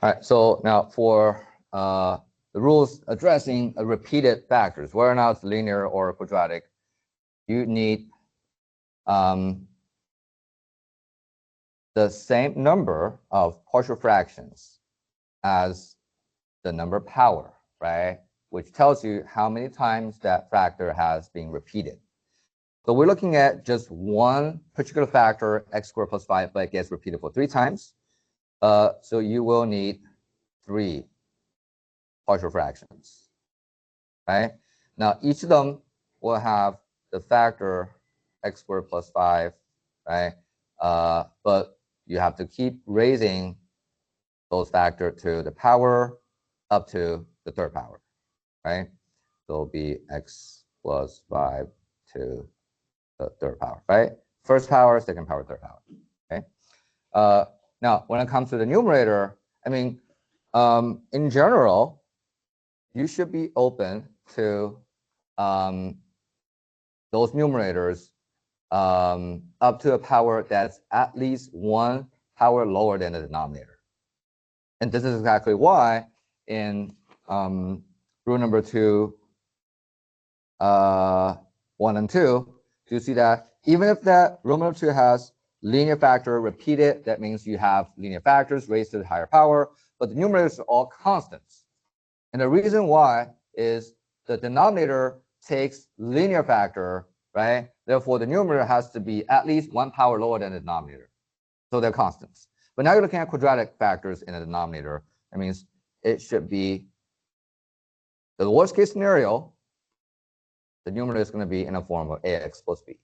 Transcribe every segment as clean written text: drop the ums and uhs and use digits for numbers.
All right, so now for the rules addressing repeated factors, whether or not it's linear or quadratic, you need the same number of partial fractions as the number power, right? Which tells you how many times that factor has been repeated. So we're looking at just one particular factor, x squared plus 5, but it gets repeated for 3 times. So you will need 3 partial fractions, right? Now, each of them will have the factor x squared plus 5, right? But you have to keep raising those factors to the power up to the third power, right? So it'll be x plus 5 to the third power, right? First power, second power, third power, okay? Now, when it comes to the numerator, I mean, in general, you should be open to those numerators up to a power that's at least 1 power lower than the denominator. And this is exactly why in rule number 2, 1 and 2, you see that even if that rule number 2 has linear factor repeated, that means you have linear factors raised to the higher power, but the numerators are all constants. And the reason why is the denominator takes linear factor, right? Therefore, the numerator has to be at least 1 power lower than the denominator. So they're constants. But now you're looking at quadratic factors in the denominator. That means it should be the worst case scenario, the numerator is going to be in a form of ax plus b,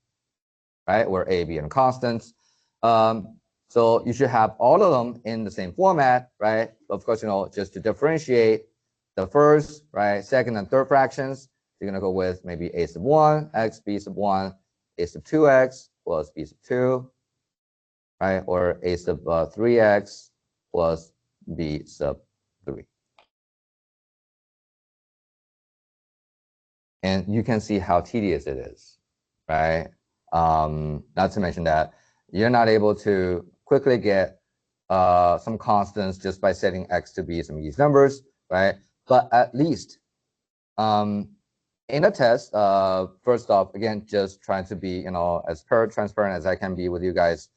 right? Where a, b are constants. So you should have all of them in the same format, right? But of course, just to differentiate the first, right, second, and third fractions, you're going to go with maybe a sub 1, x, b sub 1, a sub 2x plus b sub 2, right? Or a sub 3x plus b sub 3. And you can see how tedious it is, right? Not to mention that you're not able to quickly get some constants just by setting x to be some of these numbers, right? But at least in a test, first off, again, just trying to be, as transparent as I can be with you guys.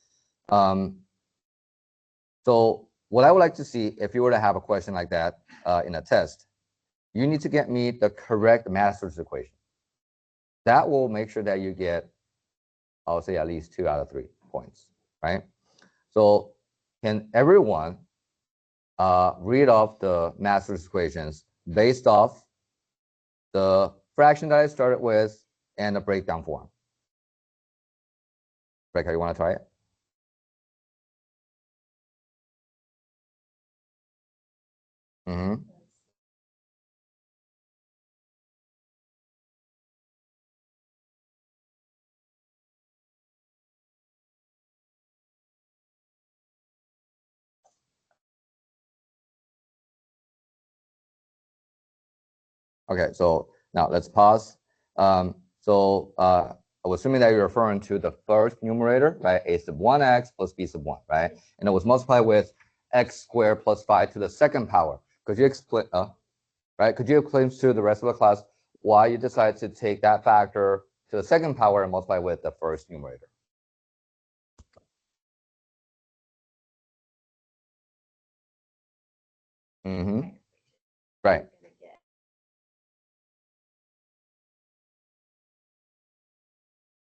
So what I would like to see, if you were to have a question like that in a test, you need to get me the correct master's equation. That will make sure that you get, I'll say, at least 2 out of 3 points, right? So can everyone read off the master's equations based off the fraction that I started with and the breakdown form? Rebecca, you want to try it? Mm-hmm. Okay, so now let's pause. I'm assuming that you're referring to the first numerator, right? A sub 1x plus b sub 1, right? And it was multiplied with x squared plus 5 to the second power. Could you explain, right? Could you explain to the rest of the class why you decided to take that factor to the second power and multiply with the first numerator? Mm-hmm. Right.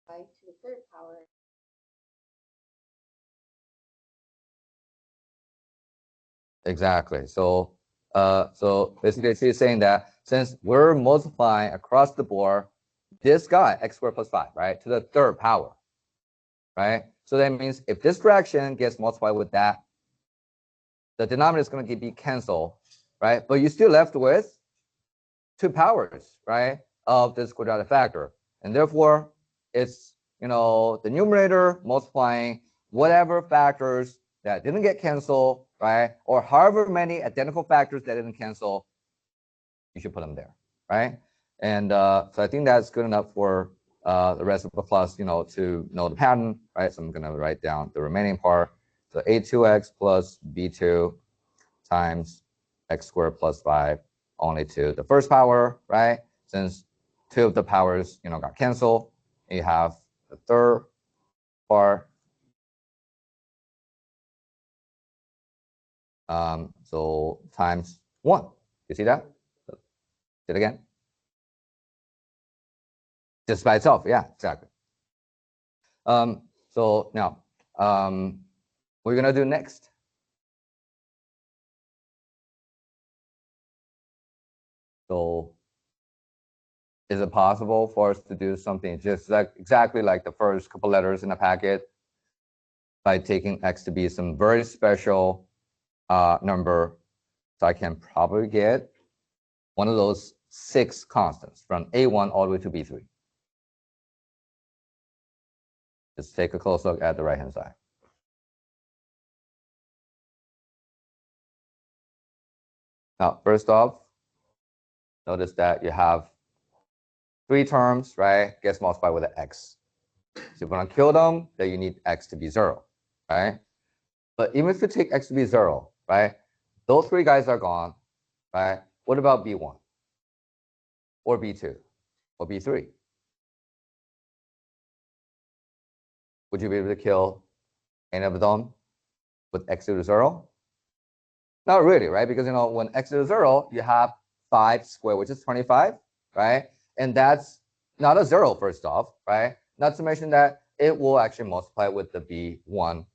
To the third power. Exactly. So basically she's saying that since we're multiplying across the board this guy, x squared plus 5, right, to the third power, right? So that means if this fraction gets multiplied with that, the denominator is going to be canceled, right? But you're still left with 2 powers, right, of this quadratic factor. And therefore, it's, the numerator multiplying whatever factors that didn't get canceled, right? Or however many identical factors that didn't cancel, you should put them there, right? And so I think that's good enough for the rest of the class, to know the pattern, right? So I'm going to write down the remaining part. So a2x plus b2 times x squared plus 5 only to the first power, right? Since 2 of the powers, got canceled, you have the third part. So times 1. You see that? Do it again. Just by itself, yeah, exactly. So now, what we're gonna do next? So, is it possible for us to do something just like exactly like the first couple letters in the packet by taking x to be some very special number? So I can probably get one of those 6 constants from A1 all the way to B3. Just take a close look at the right-hand side. Now, first off, notice that you have 3 terms, right? Gets multiplied with an x. So if you want to kill them, then you need x to be 0, right? But even if you take x to be 0, right? Those 3 guys are gone, right? What about B1? Or B2? Or B3? Would you be able to kill any of them with x to the 0? Not really, right? Because when x to the 0, you have 5 squared, which is 25, right? And that's not a 0 first off, right? Not to mention that it will actually multiply with the B1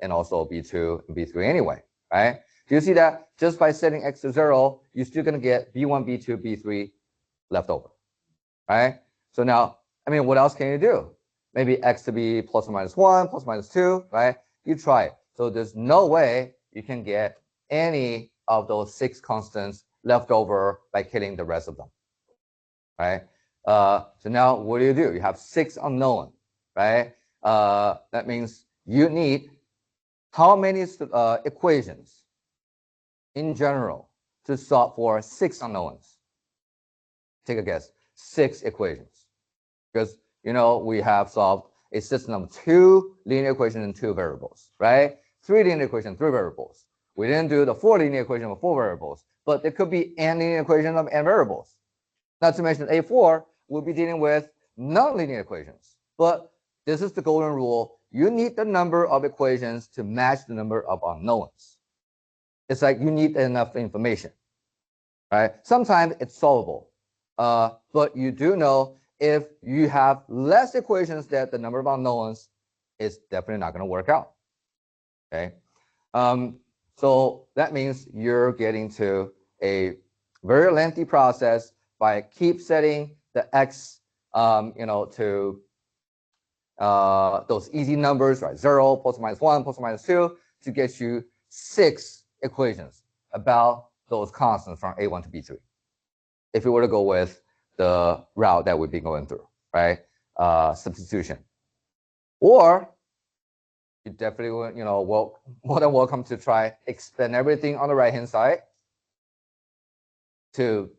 and also B2 and B3 anyway, right? Do you see that just by setting x to 0, you're still going to get B1, B2, B3 left over, right? So now, what else can you do? Maybe x to be plus or minus 1, plus or minus 2, right? You try it. So there's no way you can get any of those 6 constants left over by killing the rest of them, right? So now what do? You have 6 unknown, right? That means you need how many equations in general to solve for 6 unknowns? Take a guess. 6 equations. Because, we have solved a system of 2 linear equations and 2 variables, right? 3 linear equations, 3 variables. We didn't do the 4 linear equation with 4 variables, but there could be n linear equation of n variables. Not to mention A4, we'll be dealing with non-linear equations. But this is the golden rule. You need the number of equations to match the number of unknowns. It's like you need enough information, right? Sometimes it's solvable, but you do know if you have less equations than the number of unknowns, it's definitely not going to work out, okay? So that means you're getting to a very lengthy process by keep setting the x, to those easy numbers, right? 0, plus or minus 1, plus or minus 2, to get you 6 equations about those constants from A1 to B3. If you were to go with the route that we've been going through, right? Substitution. Or you definitely, more than welcome to try expand everything on the right-hand side to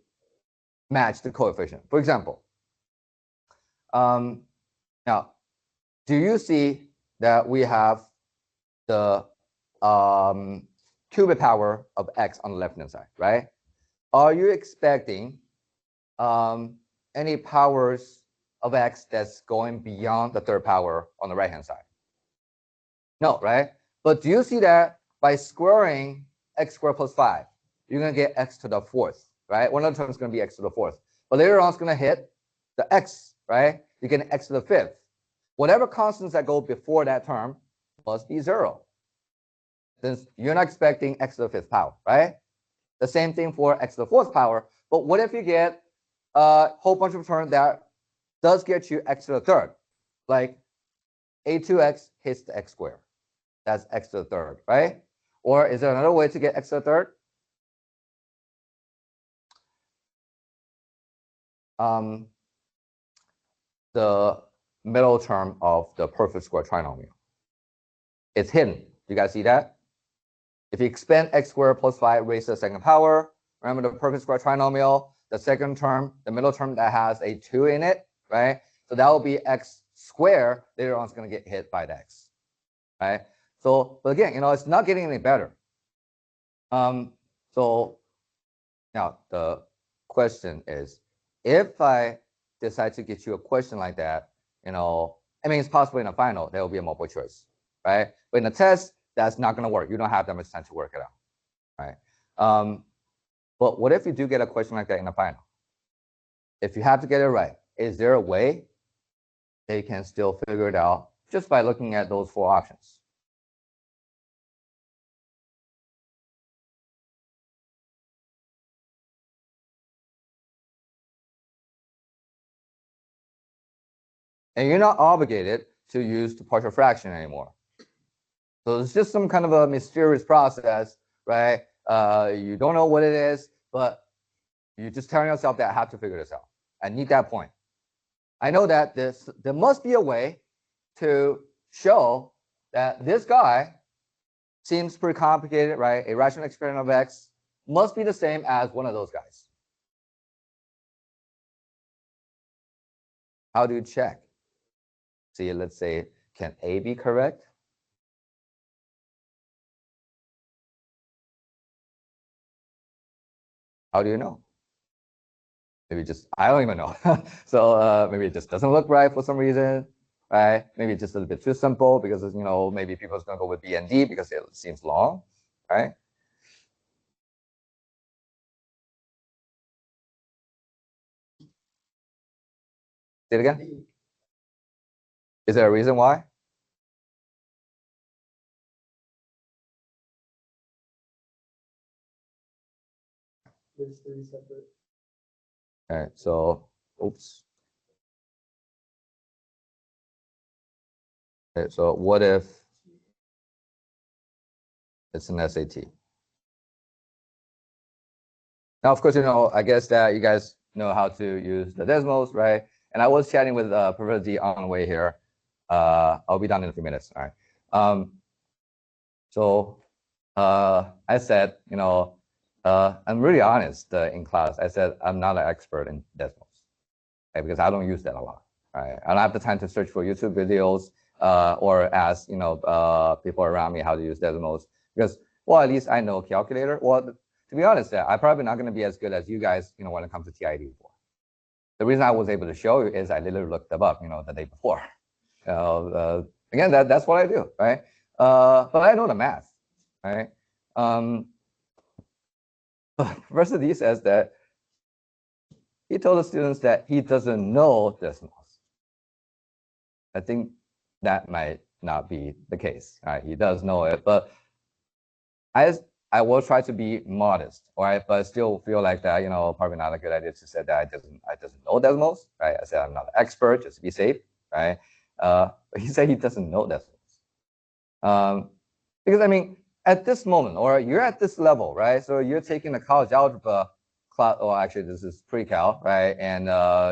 match the coefficient. For example, now, do you see that we have the cubic power of x on the left-hand side, right? Are you expecting any powers of x that's going beyond the 3rd power on the right-hand side? No, right? But do you see that by squaring x squared plus 5, you're going to get x to the 4th, right? One of the terms is going to be x to the 4th. But later on, it's going to hit the x, right? You get x to the 5th. Whatever constants that go before that term must be 0, since you're not expecting x to the 5th power, right? The same thing for x to the 4th power. But what if you get a whole bunch of terms that does get you x to the 3rd? Like a2x hits the x squared. That's x to the 3rd, right? Or is there another way to get x to the 3rd? The middle term of the perfect square trinomial. It's hidden. You guys see that? If you expand x squared plus 5 raised to the 2nd power, remember the perfect square trinomial, the second term, the middle term that has a 2 in it, right? So that will be x squared. Later on, it's going to get hit by the x, right? So, but again, it's not getting any better. So now the question is, if I decide to get you a question like that, I mean, it's possible in a final, there will be a multiple choice, right? But in a test, that's not going to work. You don't have that much time to work it out, right? But what if you do get a question like that in a final? If you have to get it right, is there a way they can still figure it out just by looking at those 4 options? And you're not obligated to use the partial fraction anymore. So it's just some kind of a mysterious process, right? You don't know what it is, but you're just telling yourself that I have to figure this out. I need that point. I know that there must be a way to show that this guy seems pretty complicated, right? A rational exponent of x must be the same as one of those guys. How do you check? See, let's say, can A be correct? How do you know? Maybe just, I don't even know. So maybe it just doesn't look right for some reason, right? Maybe it's just a little bit too simple because, maybe people's going to go with B and D because it seems long, right? Say it again. Is there a reason why? There's 3 separate. All right, so, oops. Okay, so what if it's an SAT? Now, of course, I guess that you guys know how to use the Desmos, right? And I was chatting with Professor D on the way here. I'll be done in a few minutes, all right? So I said, I'm really honest in class. I said, I'm not an expert in Desmos, okay, because I don't use that a lot, right? I don't have the time to search for YouTube videos or ask, people around me how to use Desmos because, well, at least I know calculator. Well, to be honest, I'm probably not going to be as good as you guys, when it comes to TID before. The reason I was able to show you is I literally looked them up, the day before. Again, that's what I do, right? But I know the math, right? Professor D says that he told the students that he doesn't know Desmos. I think that might not be the case. Right? He does know it, but I will try to be modest, right? But I still feel like that, probably not a good idea to say that I doesn't know Desmos, right? I said I'm not an expert, just to be safe, right? But he said he doesn't know Desmos. Because I mean, at this moment, or you're at this level, right? So you're taking a college algebra class, or actually this is pre-cal, right? And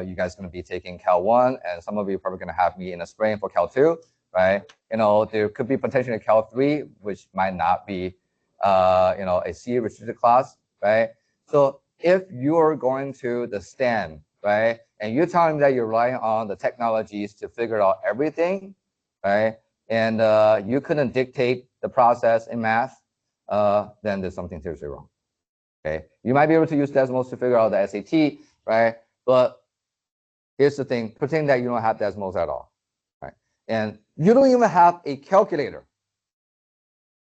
you guys are going to be taking Cal 1, and some of you are probably going to have me in the spring for Cal 2, right? There could be potentially Cal 3, which might not be, a C restricted class, right? So if you're going to the STEM, right, and you're telling me that you're relying on the technologies to figure out everything, right, and you couldn't dictate the process in math, then there's something seriously wrong. Okay, you might be able to use Desmos to figure out the SAT, right? But here's the thing: pretend that you don't have Desmos at all, right? And you don't even have a calculator.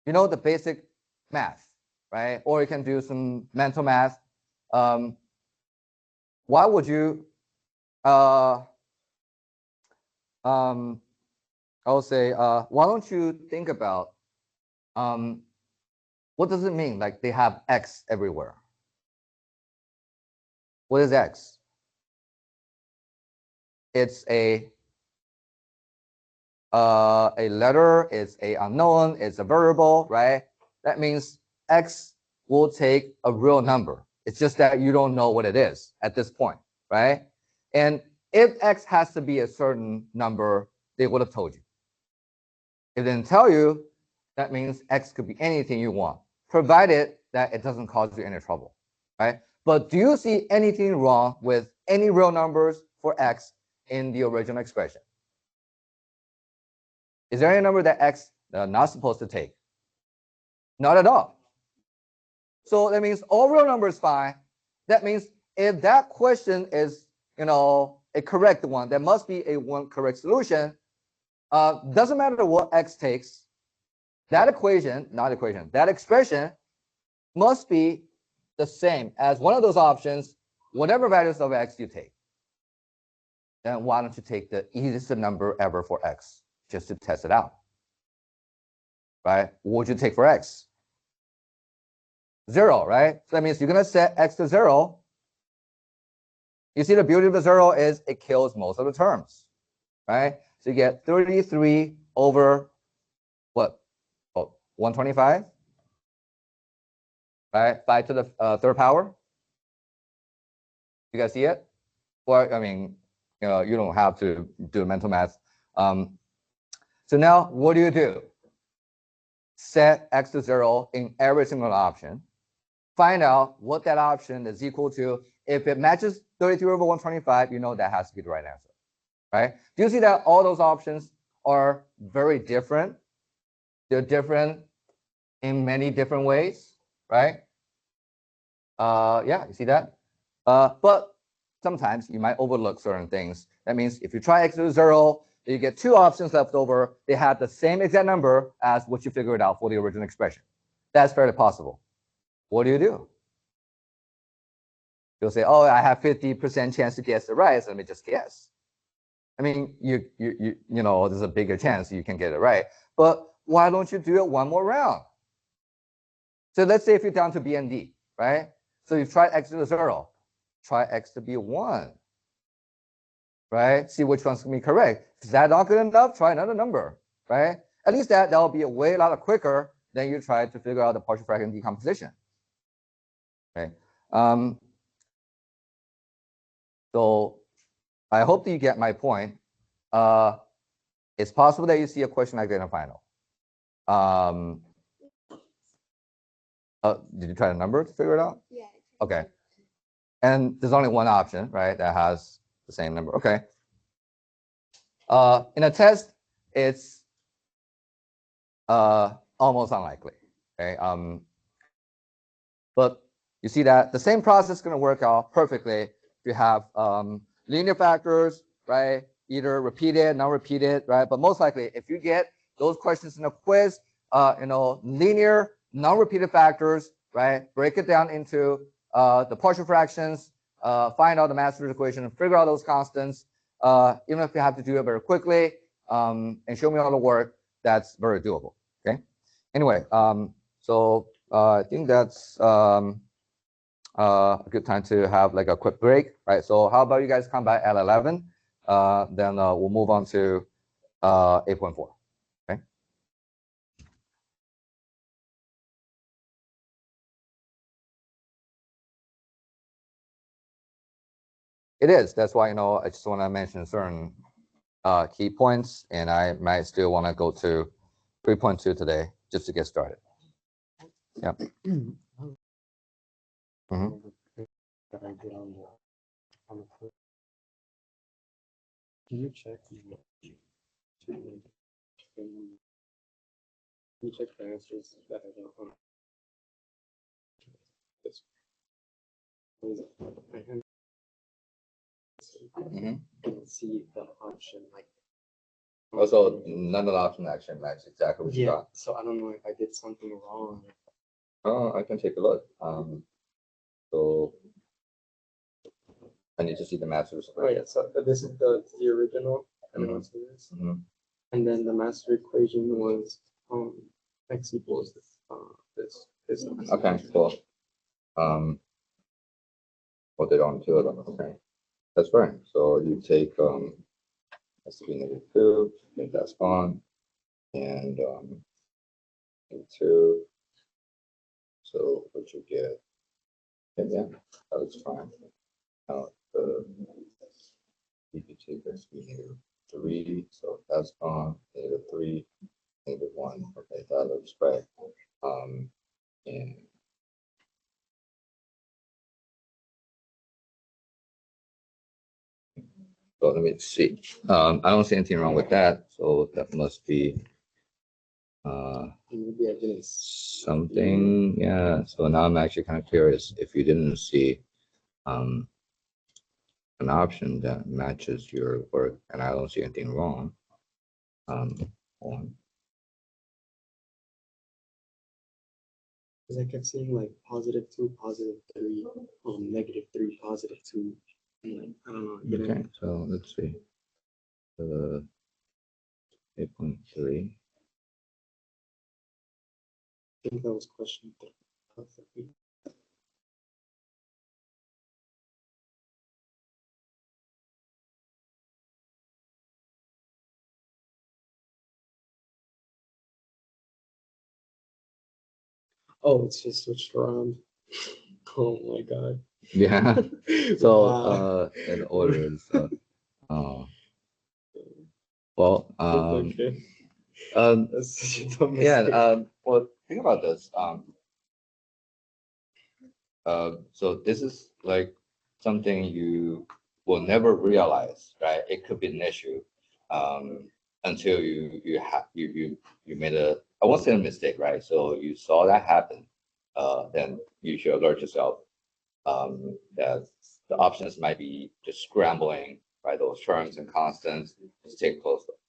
The basic math, right? Or you can do some mental math. Why would you? I will say, why don't you think about what does it mean? Like they have X everywhere. What is X? It's a letter, it's a unknown, it's a variable, right? That means X will take a real number. It's just that you don't know what it is at this point, right? And if X has to be a certain number, they would have told you. If they didn't tell you, that means X could be anything you want, provided that it doesn't cause you any trouble, right? But do you see anything wrong with any real numbers for X in the original expression? Is there any number that X are not supposed to take? Not at all. So that means all real numbers is fine. That means if that question is, a correct one, there must be a one correct solution. Doesn't matter what x takes, that expression must be the same as one of those options, whatever values of x you take. Then why don't you take the easiest number ever for x just to test it out? Right? What would you take for x? 0, right? So that means you're going to set x to 0. You see, the beauty of the 0 is it kills most of the terms, right? So you get 33 over what? Oh, 125, right? 5 to the third power. You guys see it? Well, I mean, you don't have to do mental math. So now what do? Set x to 0 in every single option. Find out what that option is equal to. If it matches 33 over 125, that has to be the right answer, right? Do you see that all those options are very different? They're different in many different ways, right? Yeah, you see that? But sometimes you might overlook certain things. That means if you try x to 0, you get 2 options left over. They have the same exact number as what you figured out for the original expression. That's fairly possible. What do? You'll say, oh, I have 50% chance to guess it right, so let me just guess. I mean, there's a bigger chance you can get it right. But why don't you do it one more round? So let's say if you're down to b and d, right? So you've tried x to 0. Try x to be 1, right? See which one's going to be correct. Is that not good enough? Try another number, right? At least that will be a lot quicker than you try to figure out the partial fraction decomposition. Okay. So I hope that you get my point. It's possible that you see a question like that in the final. Did you try the number to figure it out? Yeah. Okay. And there's only one option, right, that has the same number. Okay. In a test, it's almost unlikely. Okay. But you see that the same process is going to work out perfectly if you have linear factors, right? Either repeated, non-repeated, right? But most likely, if you get those questions in a quiz, linear, non-repeated factors, right? Break it down into the partial fractions, find out the Maxwell's equation, and figure out those constants. Even if you have to do it very quickly and show me all the work, that's very doable. Okay. Anyway, so I think that's a good time to have like a quick break, right? So how about you guys come back at 11? Then we'll move on to 8.4. Okay. It is. That's why I just want to mention certain key points, and I might still want to go to 3.2 today just to get started. Yeah. Can you check? Can you check the answers that I don't want? See the option like. Also, none of the options actually match exactly what you got. So I don't know if I did something wrong. Oh, I can take a look. So I need to see the master. Oh yeah, so this is the original. Everyone see this? And then the master equation was x equals this. Okay, cool. Put it on 2 of them. Okay, that's fine. So you take has to be -2, make that spawn, and 2. So what you get? Yeah, that looks fine. Now you can take this -3, so that's on -3, -1. Okay, that looks right. And so let me see. I don't see anything wrong with that. So that must be Maybe I didn't. Something, yeah. So now I'm actually kind of curious if you didn't see an option that matches your work, and I don't see anything wrong. On Because I kept seeing like +2, +3, -3, +2. And like, I don't know. okay, so let's see. 8.3. I think that was question 3. Oh, it's just switched around. Oh my god. Yeah. So Wow. in order, so well Okay. That's such a dumb yeah, mistake. well, think about this. So this is like something you will never realize, right? It could be an issue until you made a, I won't say a mistake, right? So you saw that happen, then you should alert yourself that the options might be just scrambling, right? Those terms and constants. Just take a close look,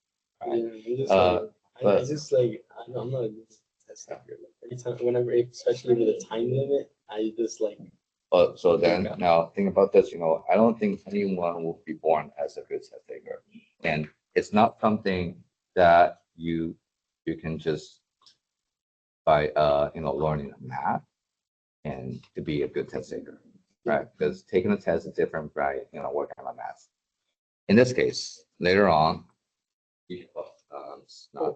right? Yeah, But I just like I'm not a good test taker. Like, every time, whenever, especially with a time limit, I just like. so then now think about this, I don't think anyone will be born as a good test taker. And it's not something that you can just by learning math and to be a good test taker, right? Because taking a test is different, right? Working on math. In this case, later on, it's not.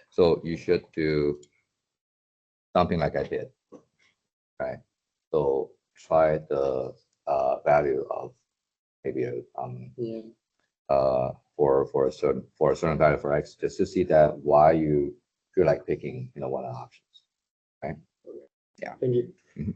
So you should do something like I did, right? So try the value of maybe for a certain value for x, just to see that why you feel like picking one of the options, right? Yeah. Thank you. Mhm.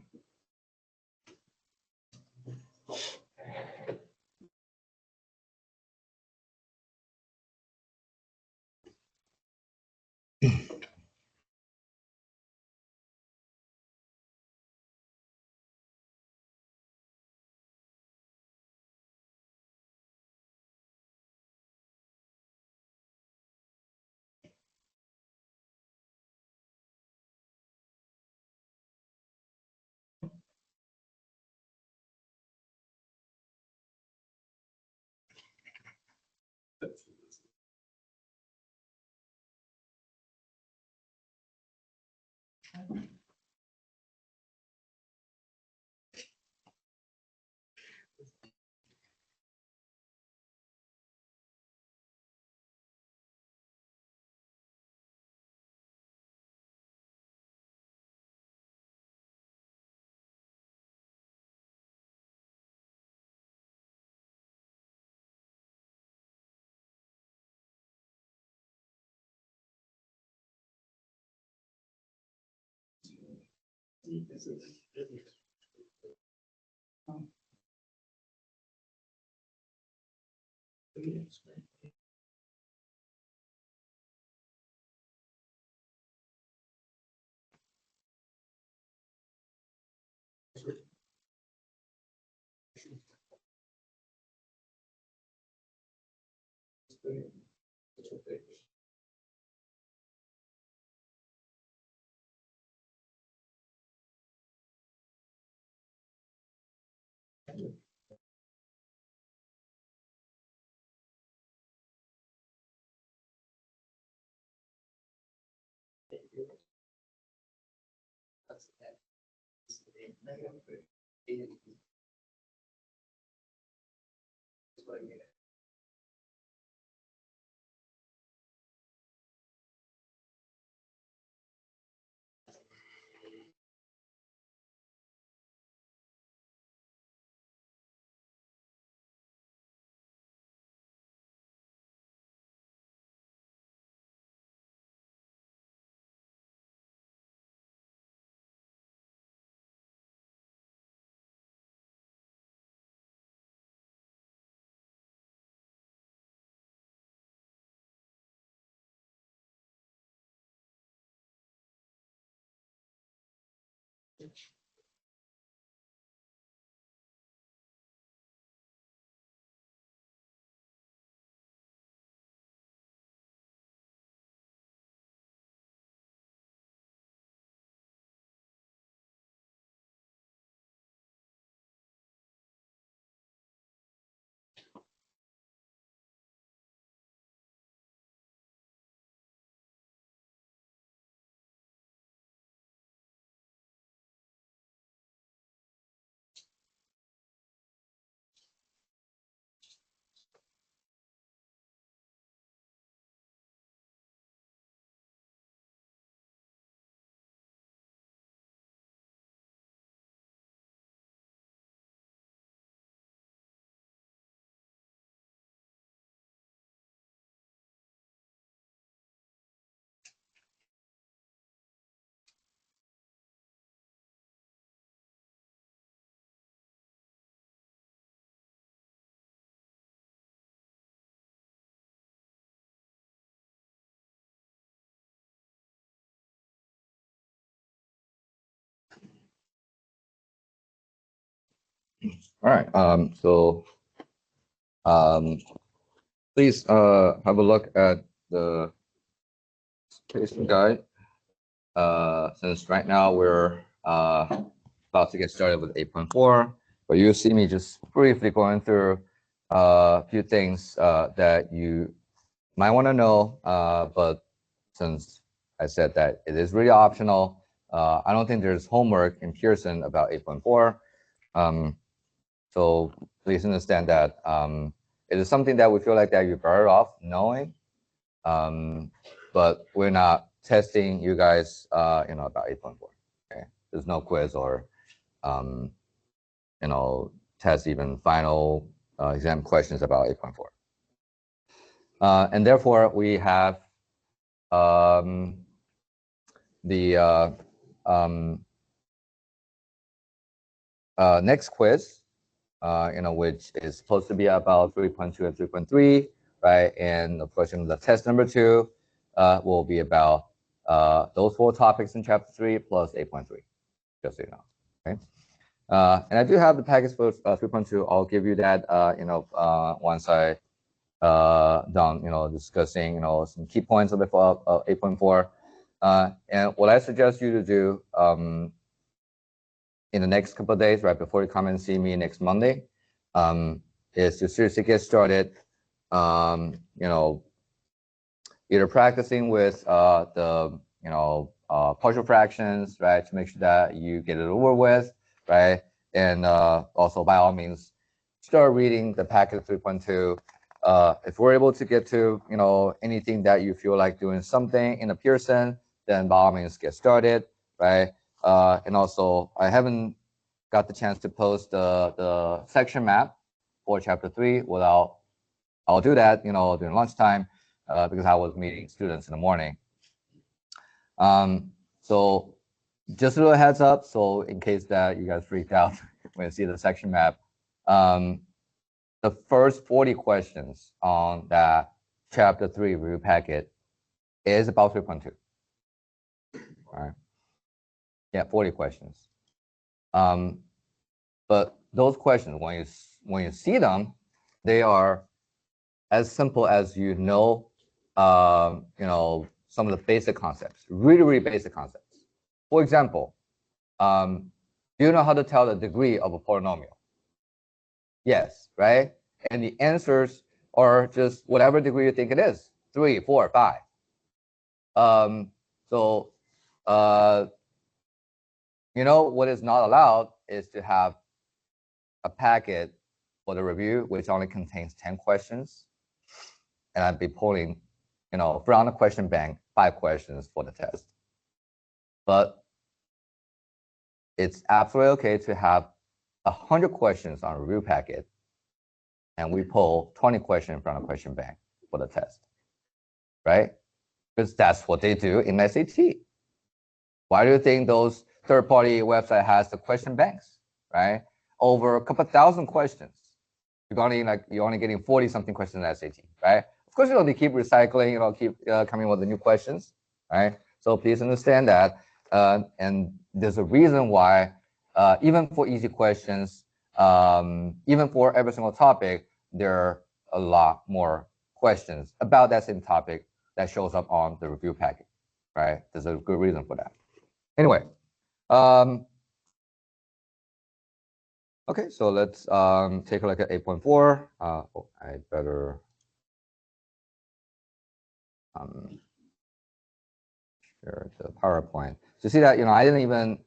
All right. Please have a look at the patient guide. Since right now we're about to get started with 8.4, but you see me just briefly going through a few things that you might want to know. But since I said that it is really optional, I don't think there's homework in Pearson about 8.4. So please understand that it is something that we feel like that you're better off knowing, but we're not testing you guys, about 8.4. Okay, there's no quiz or, test even final exam questions about 8.4. And therefore, we have the next quiz, which is supposed to be about 3.2 and 3.3, right? And of course, the test number 2 will be about those 4 topics in chapter 3 plus 8.3, just so you know. Okay. And I do have the package for 3.2. I'll give you that, once I done, discussing, some key points of it for 8.4. And what I suggest you to do in the next couple of days, right before you come and see me next Monday, is to seriously get started, either practicing with the, partial fractions, right, to make sure that you get it over with, right? And also, by all means, start reading the packet 3.2. If we're able to get to, anything that you feel like doing something in a Pearson, then by all means, get started, right? And also, I haven't got the chance to post the section map for chapter 3. I'll do that, during lunchtime, because I was meeting students in the morning. So just a little heads up, so in case that you guys freaked out when you see the section map, the first 40 questions on that chapter 3 review packet is about 3.2. All right. Yeah, 40 questions. But those questions, when you see them, they are as simple as some of the basic concepts, really, really basic concepts. For example, do you know how to tell the degree of a polynomial? Yes, right? And the answers are just whatever degree you think it is, 3, 4, 5. What is not allowed is to have a packet for the review, which only contains 10 questions. And I'd be pulling, from the question bank, 5 questions for the test. But it's absolutely okay to have 100 questions on a review packet, and we pull 20 questions from the question bank for the test, right? Because that's what they do in SAT. Why do you think those third-party website has the question banks, right? Over a couple thousand questions. You're only getting 40-something questions in SAT, right? Of course, they keep recycling, keep coming with the new questions, right? So please understand that. And there's a reason why, even for easy questions, even for every single topic, there are a lot more questions about that same topic that shows up on the review packet, right? There's a good reason for that. Anyway, okay, so let's take a look at 8.4. Oh, I better share the PowerPoint. So see that, I didn't even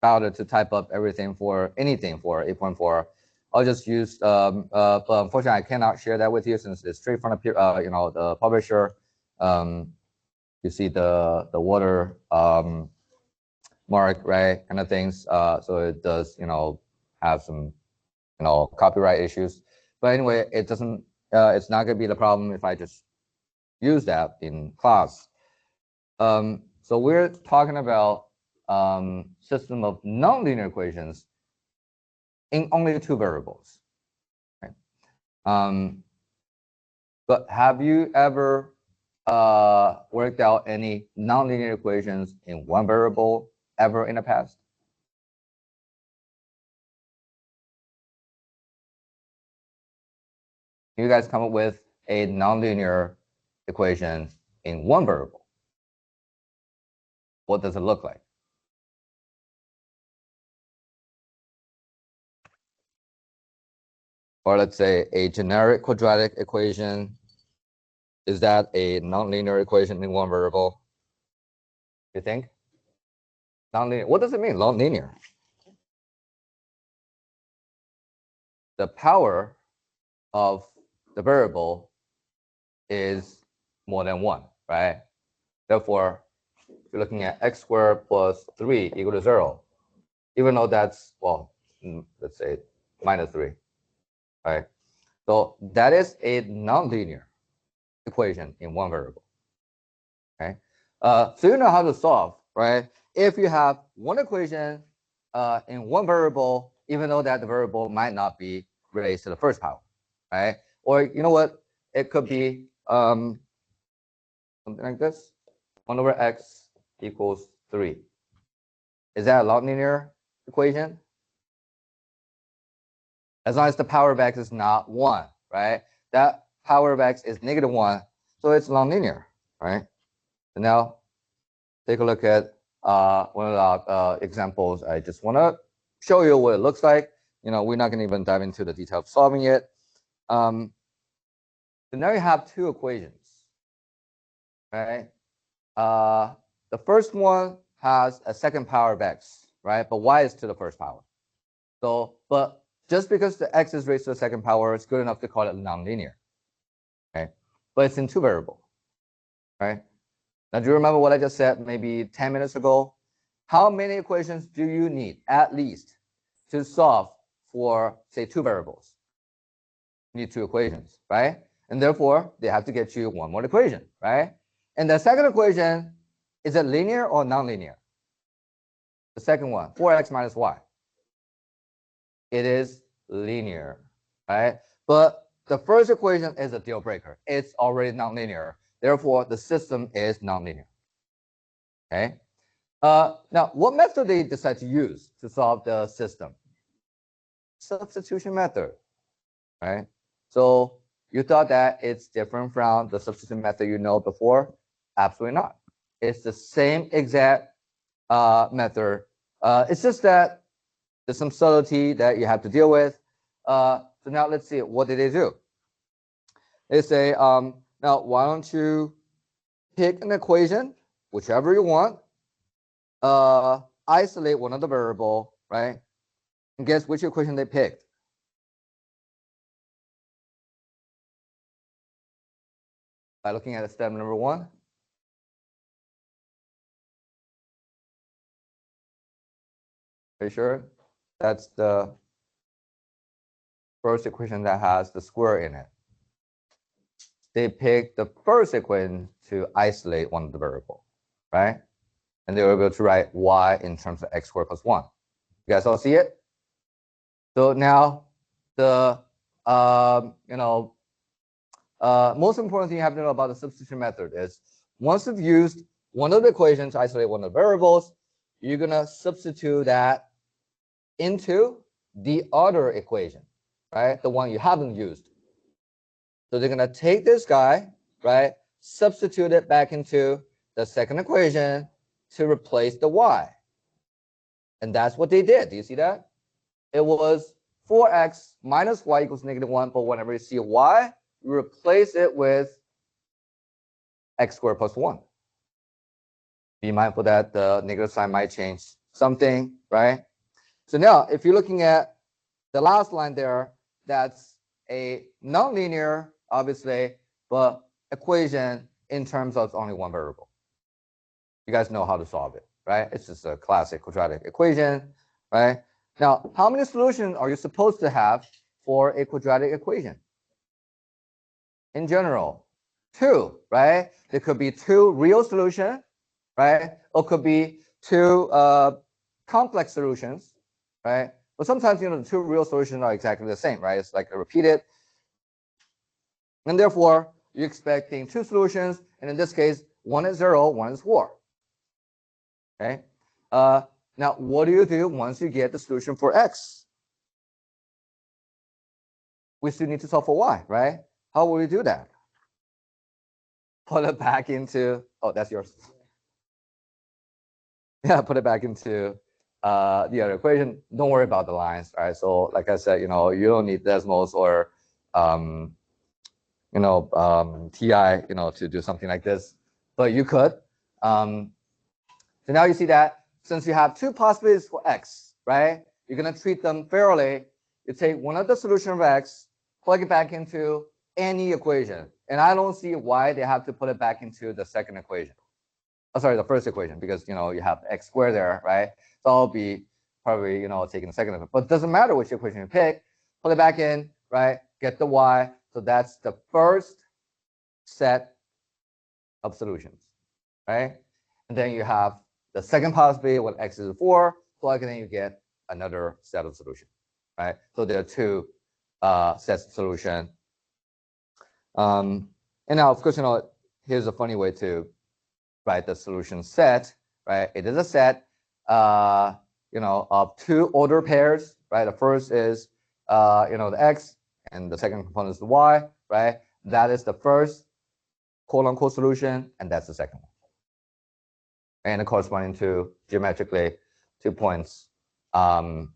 bother to type up everything for anything for 8.4. I'll just use, but unfortunately, I cannot share that with you since it's straight from the, the publisher. You see the water mark, right, kind of things. So it does, have some, copyright issues. But anyway, it doesn't. It's not going to be the problem if I just use that in class. So we're talking about system of nonlinear equations in only two variables. Right? But have you ever worked out any nonlinear equations in one variable ever in the past? You guys come up with a nonlinear equation in one variable. What does it look like? Or let's say a generic quadratic equation. Is that a nonlinear equation in one variable? You think? Nonlinear. What does it mean, nonlinear? The power of the variable is more than 1, right? Therefore, you're looking at x squared plus 3 equal to 0. Even though that's, well, let's say minus 3, right? So that is a nonlinear equation in one variable, okay? So you know how to solve, right? If you have one equation in one variable, even though that the variable might not be raised to the first power, right? Or you know what? It could be something like this: 1 over x equals 3. Is that a nonlinear equation? As long as the power of x is not 1, right? That power of x is -1, so it's nonlinear, right? So now take a look at one of the examples. I just want to show you what it looks like. We're not going to even dive into the detail of solving it. So now you have two equations, right? The first one has a second power of x, right? But y is to the first power. So, but just because the x is raised to the second power, it's good enough to call it nonlinear, okay? But it's in two variables, right? Now, do you remember what I just said maybe 10 minutes ago? How many equations do you need at least to solve for, say, two variables? You need two equations, right? And therefore, they have to get you one more equation, right? And the second equation, is it linear or nonlinear? The second one, 4x minus y. It is linear, right? But the first equation is a deal breaker. It's already nonlinear. Therefore, the system is nonlinear. Okay. Now, what method they decide to use to solve the system? Substitution method, right? So you thought that it's different from the substitution method you know before? Absolutely not. It's the same exact method. It's just that there's some subtlety that you have to deal with. So now let's see, what did they do? They say, now why don't you pick an equation, whichever you want, isolate one of the variable, right? And guess which equation they picked? By looking at step number 1. Are you sure? That's the first equation that has the square in it. They picked the first equation to isolate one of the variable, right? And they were able to write y in terms of x squared plus 1. You guys all see it? So now the most important thing you have to know about the substitution method is once you've used one of the equations to isolate one of the variables, you're gonna substitute that into the other equation, right? The one you haven't used. So they're gonna take this guy, right? Substitute it back into the second equation to replace the y. And that's what they did. Do you see that? It was 4x minus y equals -1, but whenever you see a y, you replace it with x squared plus 1. Be mindful that the negative sign might change something, right? So now, if you're looking at the last line there, that's a nonlinear, obviously, but equation in terms of only one variable. You guys know how to solve it, right? It's just a classic quadratic equation, right? Now, how many solutions are you supposed to have for a quadratic equation? In general, 2, right? There could be 2 real solutions, right? Or could be 2 complex solutions, right? But sometimes, the 2 real solutions are exactly the same, right? It's like a repeated. And therefore, you're expecting 2 solutions. And in this case, one is 0, one is 4. Okay? Now, what do you do once you get the solution for x? We still need to solve for y, right? How will we do that? Put it back into, oh, that's yours. Yeah, put it back into the other equation. Don't worry about the lines, right? So like I said, you don't need decimals or TI, to do something like this, but you could. So now you see that since you have 2 possibilities for x, right? You're gonna treat them fairly. You take one of the solution of x, plug it back into any equation, and I don't see why they have to put it back into the second equation. Oh, sorry, the first equation, because you have x squared there, right? So I'll be probably taking the second equation, but it doesn't matter which equation you pick. Put it back in, right? Get the y. So that's the first set of solutions, right? And then you have the second possibility when x is 4, plug it in, you get another set of solutions, right? So there are 2 sets of solution. And now, of course, here's a funny way to write the solution set, right? It is a set, of 2 order pairs, right? The first is, the x, and the second component is the y, right? That is the first quote-unquote solution, and that's the second one. And corresponding to geometrically 2 points, of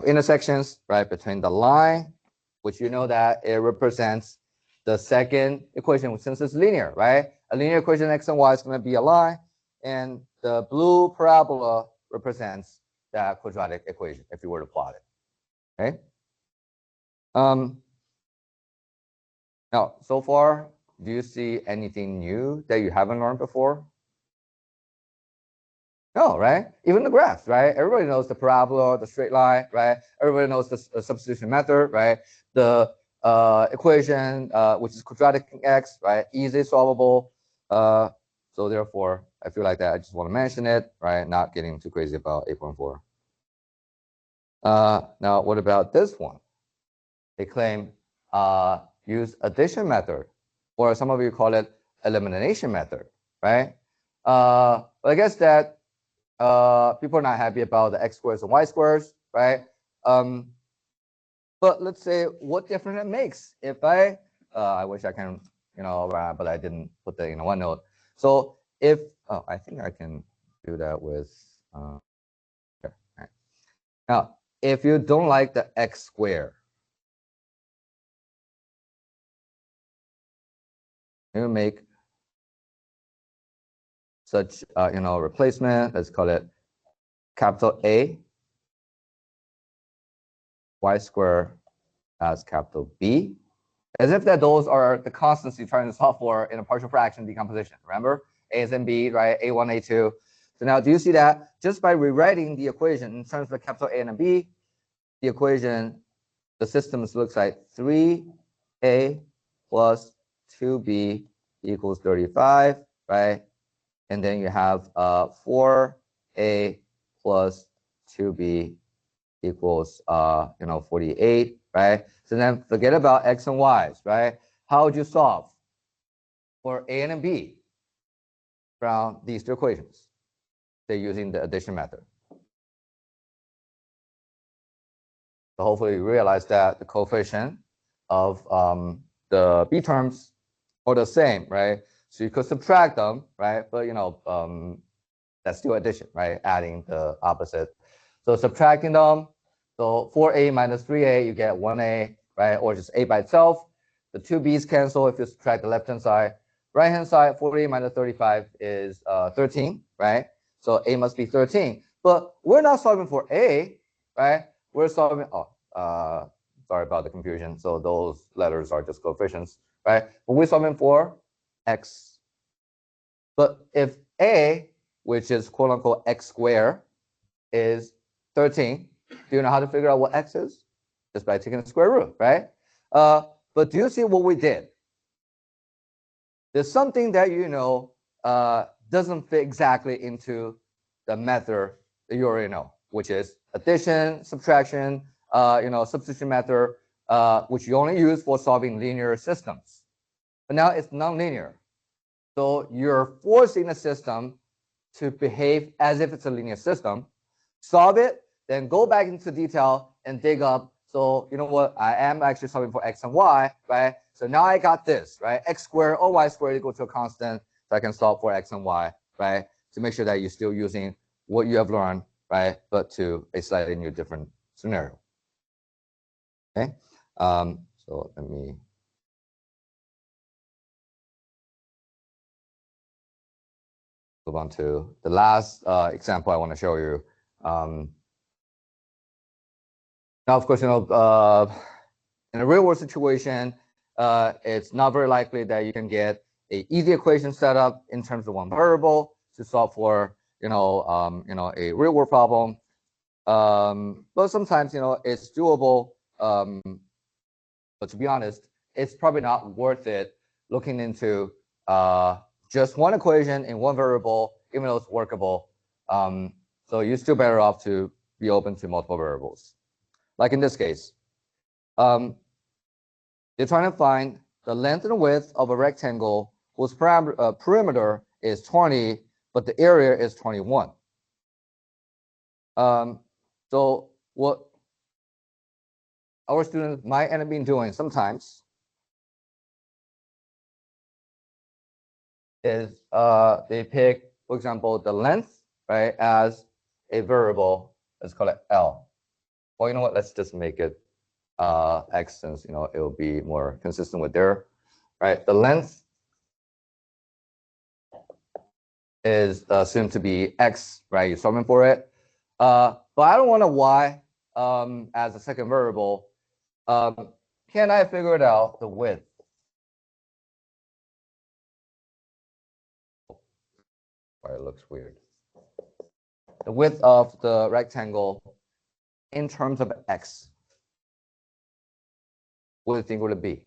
intersections, right, between the line, which that it represents the second equation, since it's linear, right? A linear equation x and y is going to be a line, and the blue parabola represents that quadratic equation if you were to plot it. Okay. Now, so far, do you see anything new that you haven't learned before? No, right? Even the graphs, right? Everybody knows the parabola, the straight line, right? Everybody knows the substitution method, right? The equation, which is quadratic x, right? Easily solvable. So therefore, I feel like that I just want to mention it, right? Not getting too crazy about 8.4. Now, what about this one? They claim use addition method, or some of you call it elimination method, right? But I guess that people are not happy about the x squares and y squares, right? But let's say what difference it makes if I wish I can, but I didn't put the OneNote. So if I think I can do that with okay. Right. Now, if you don't like the x squared, you make such replacement. Let's call it capital A y squared as capital B, as if that those are the constants you're trying to solve for in a partial fraction decomposition. Remember, A's and B, right? A1, A2. So now, do you see that just by rewriting the equation in terms of capital A and B, the equation, the system looks like 3A plus 2B equals 35, right? And then you have 4A plus 2B equals 48, right? So then forget about x and y's, right? How would you solve for A and B from these 2 equations? say using the addition method. So hopefully you realize that the coefficient of the b terms are the same, right? So you could subtract them, right? But that's still addition, right? Adding the opposite. So subtracting them, so 4a minus 3a, you get 1a, right? Or just a by itself. The two b's cancel if you subtract the left-hand side. Right-hand side, 40 minus 35 is 13, right? So a must be 13. But we're not solving for a, right? We're solving, sorry about the confusion. So those letters are just coefficients, right? But we're solving for x. But if a, which is quote unquote x squared, is 13, do you know how to figure out what x is? Just by taking the square root, right? But do you see what we did? There's something that doesn't fit exactly into the method that you already know, which is addition, subtraction, substitution method, which you only use for solving linear systems. But now it's nonlinear. So you're forcing the system to behave as if it's a linear system, solve it, then go back into detail and dig up. So you know what? I am actually solving for x and y, right? So now I got this, right? X squared or y squared equal to a constant, so I can solve for x and y, right? To make sure that you're still using what you have learned, right? But to a slightly new, different scenario. Okay. So let me. Move on to the last example I want to show you. Now, of course, in a real world situation, it's not very likely that you can get an easy equation set up in terms of one variable to solve for a real world problem. But sometimes it's doable. But to be honest, it's probably not worth it looking into just one equation in one variable, even though it's workable. So you're still better off to be open to multiple variables. Like in this case, they're trying to find the length and width of a rectangle whose perimeter is 20, but the area is 21. So what our students might end up being doing sometimes is they pick, for example, the length, right, as a variable. Let's call it L. Well, you know what? Let's just make it x, since it will be more consistent with there, right? The length is assumed to be x, right? You're solving for it, but I don't want a y as a second variable. Can I figure it out the width? It looks weird. The width of the rectangle in terms of x. What do you think would it be?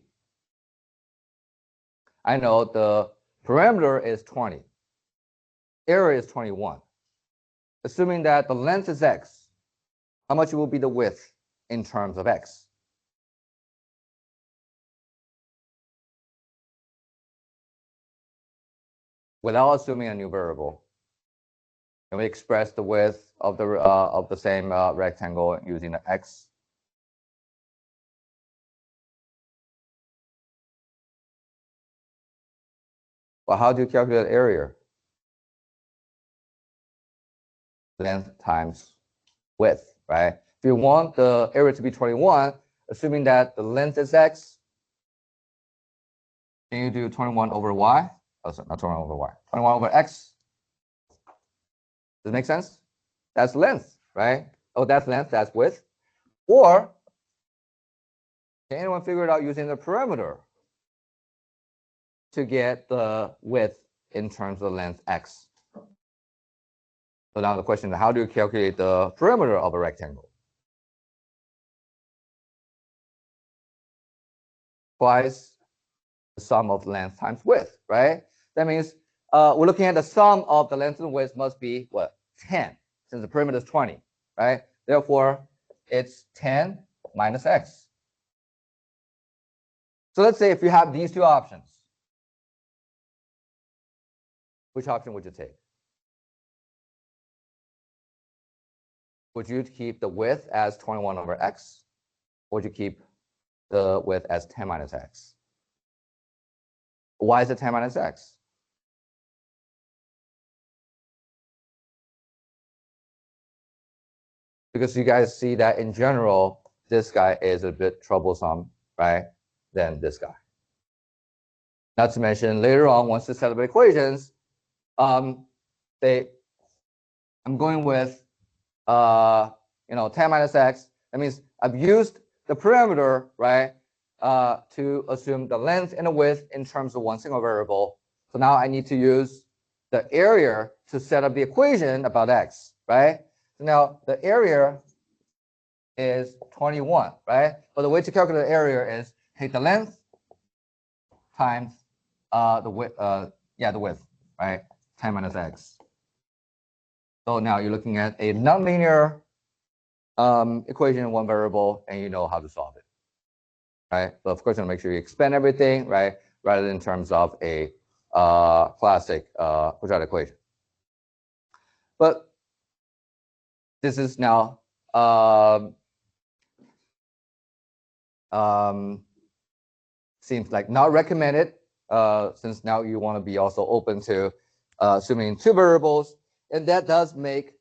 I know the perimeter is 20. Area is 21. Assuming that the length is x, how much will be the width in terms of x? Without assuming a new variable, can we express the width of the same rectangle using the x? Well, how do you calculate area? Length times width, right? If you want the area to be 21, assuming that the length is x, can you do 21 over y? Oh, sorry, not 21 over y. 21 over x. Does it make sense? That's length, right? Oh, that's length, that's width. Or can anyone figure it out using the perimeter to get the width in terms of length x? So now the question is, how do you calculate the perimeter of a rectangle? Twice the sum of length times width, right? That means we're looking at the sum of the length and width must be what? 10, since the perimeter is 20, right? Therefore, it's 10 minus x. So let's say if you have these two options, which option would you take? Would you keep the width as 21 over x? Or would you keep the width as 10 minus x? Why is it 10 minus x? Because you guys see that in general, this guy is a bit troublesome, right, than this guy. Not to mention later on, once you set up equations, I'm going with 10 minus x. That means I've used the parameter, right, to assume the length and the width in terms of one single variable. So now I need to use the area to set up the equation about x, right? So now the area is 21, right? But the way to calculate the area is take the length times the width, the width, right? 10 minus x. So now you're looking at a nonlinear equation in one variable, and you know how to solve it, right? But of course, you want to make sure you expand everything, right? Rather than in terms of a classic quadratic equation. But this is now seems like not recommended, since now you want to be also open to assuming two variables, and that does make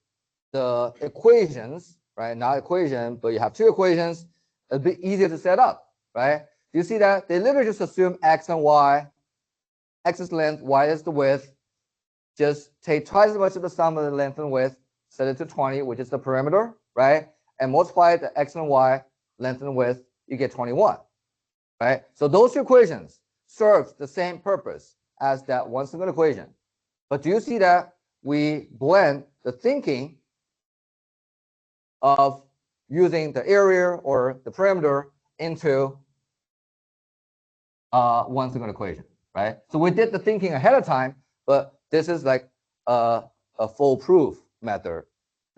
the equations, right? Not equation, but you have two equations, a bit easier to set up, right? You see that they literally just assume x and y, x is length, y is the width. Just take twice as much of the sum of the length and width, set it to 20, which is the parameter, right? And multiply the x and y, length and width, you get 21, right? So those two equations serve the same purpose as that one single equation. But do you see that we blend the thinking of using the area or the parameter into one single equation, right? So we did the thinking ahead of time, but this is like a foolproof method.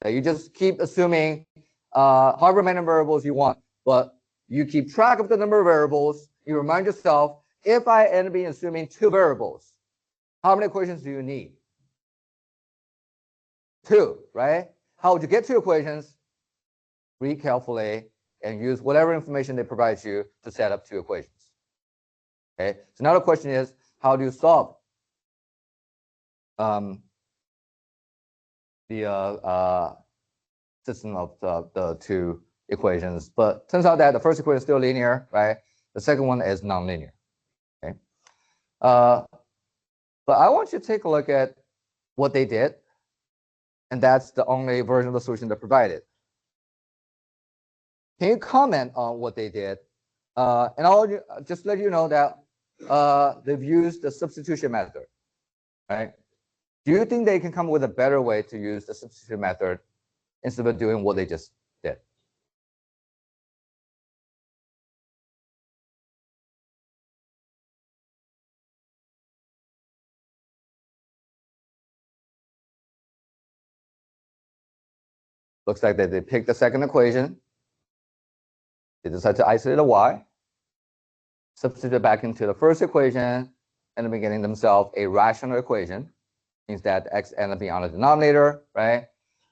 You just keep assuming however many variables you want, but you keep track of the number of variables. You remind yourself, if I end up assuming two variables, how many equations do you need? Two, right? How would you get two equations? Read carefully and use whatever information they provide you to set up two equations. Okay, so now the question is, how do you solve the system of the two equations? But turns out that the first equation is still linear, right? The second one is nonlinear. Okay, but I want you to take a look at what they did, and that's the only version of the solution they provided. Can you comment on what they did? And I'll just let you know that they've used the substitution method, right? Do you think they can come up with a better way to use the substitution method instead of doing what they just did? Looks like that they picked the second equation. They decide to isolate a y, substitute it back into the first equation, and then getting themselves a rational equation. Means that x ends up being on the denominator, right?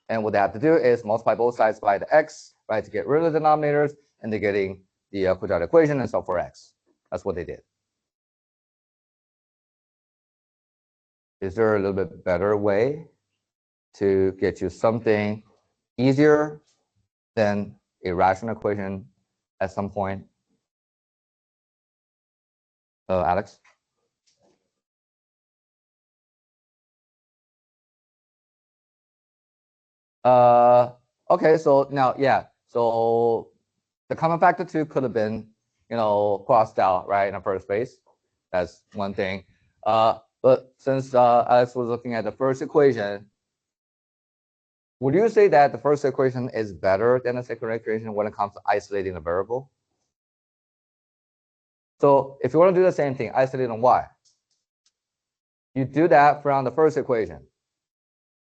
And what they have to do is multiply both sides by the x, right, to get rid of the denominators, and they're getting the quadratic equation and solve for x. That's what they did. Is there a little bit better way to get you something easier than a rational equation at some point? Alex? Okay, so now, yeah, so the common factor 2 could have been, crossed out, right, in the first place. That's one thing. But since Alex was looking at the first equation, would you say that the first equation is better than the second equation when it comes to isolating the variable? So if you want to do the same thing, isolating y, you do that from the first equation,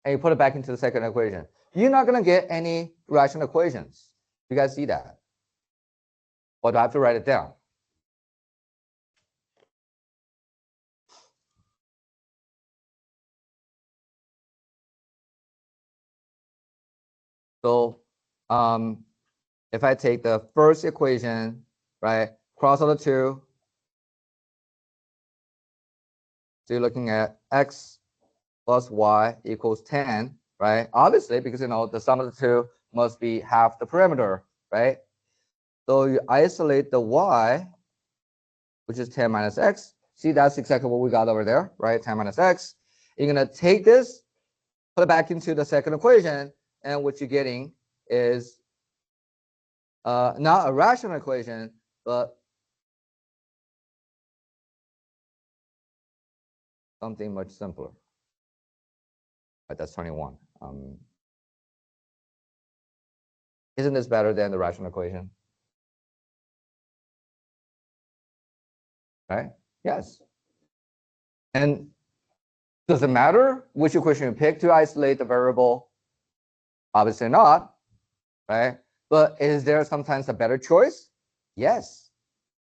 and you put it back into the second equation. You're not going to get any rational equations. You guys see that? Or do I have to write it down? So if I take the first equation, right, cross out the 2, so you're looking at x plus y equals 10, right? Obviously, because the sum of the 2 must be half the perimeter, right? So you isolate the y, which is 10 minus x. See, that's exactly what we got over there, right? 10 minus x. You're going to take this, put it back into the second equation, and what you're getting is not a rational equation, but something much simpler. Right, that's 21. Isn't this better than the rational equation? Right? Yes. And does it matter which equation you pick to isolate the variable? Obviously not, right? But is there sometimes a better choice? Yes,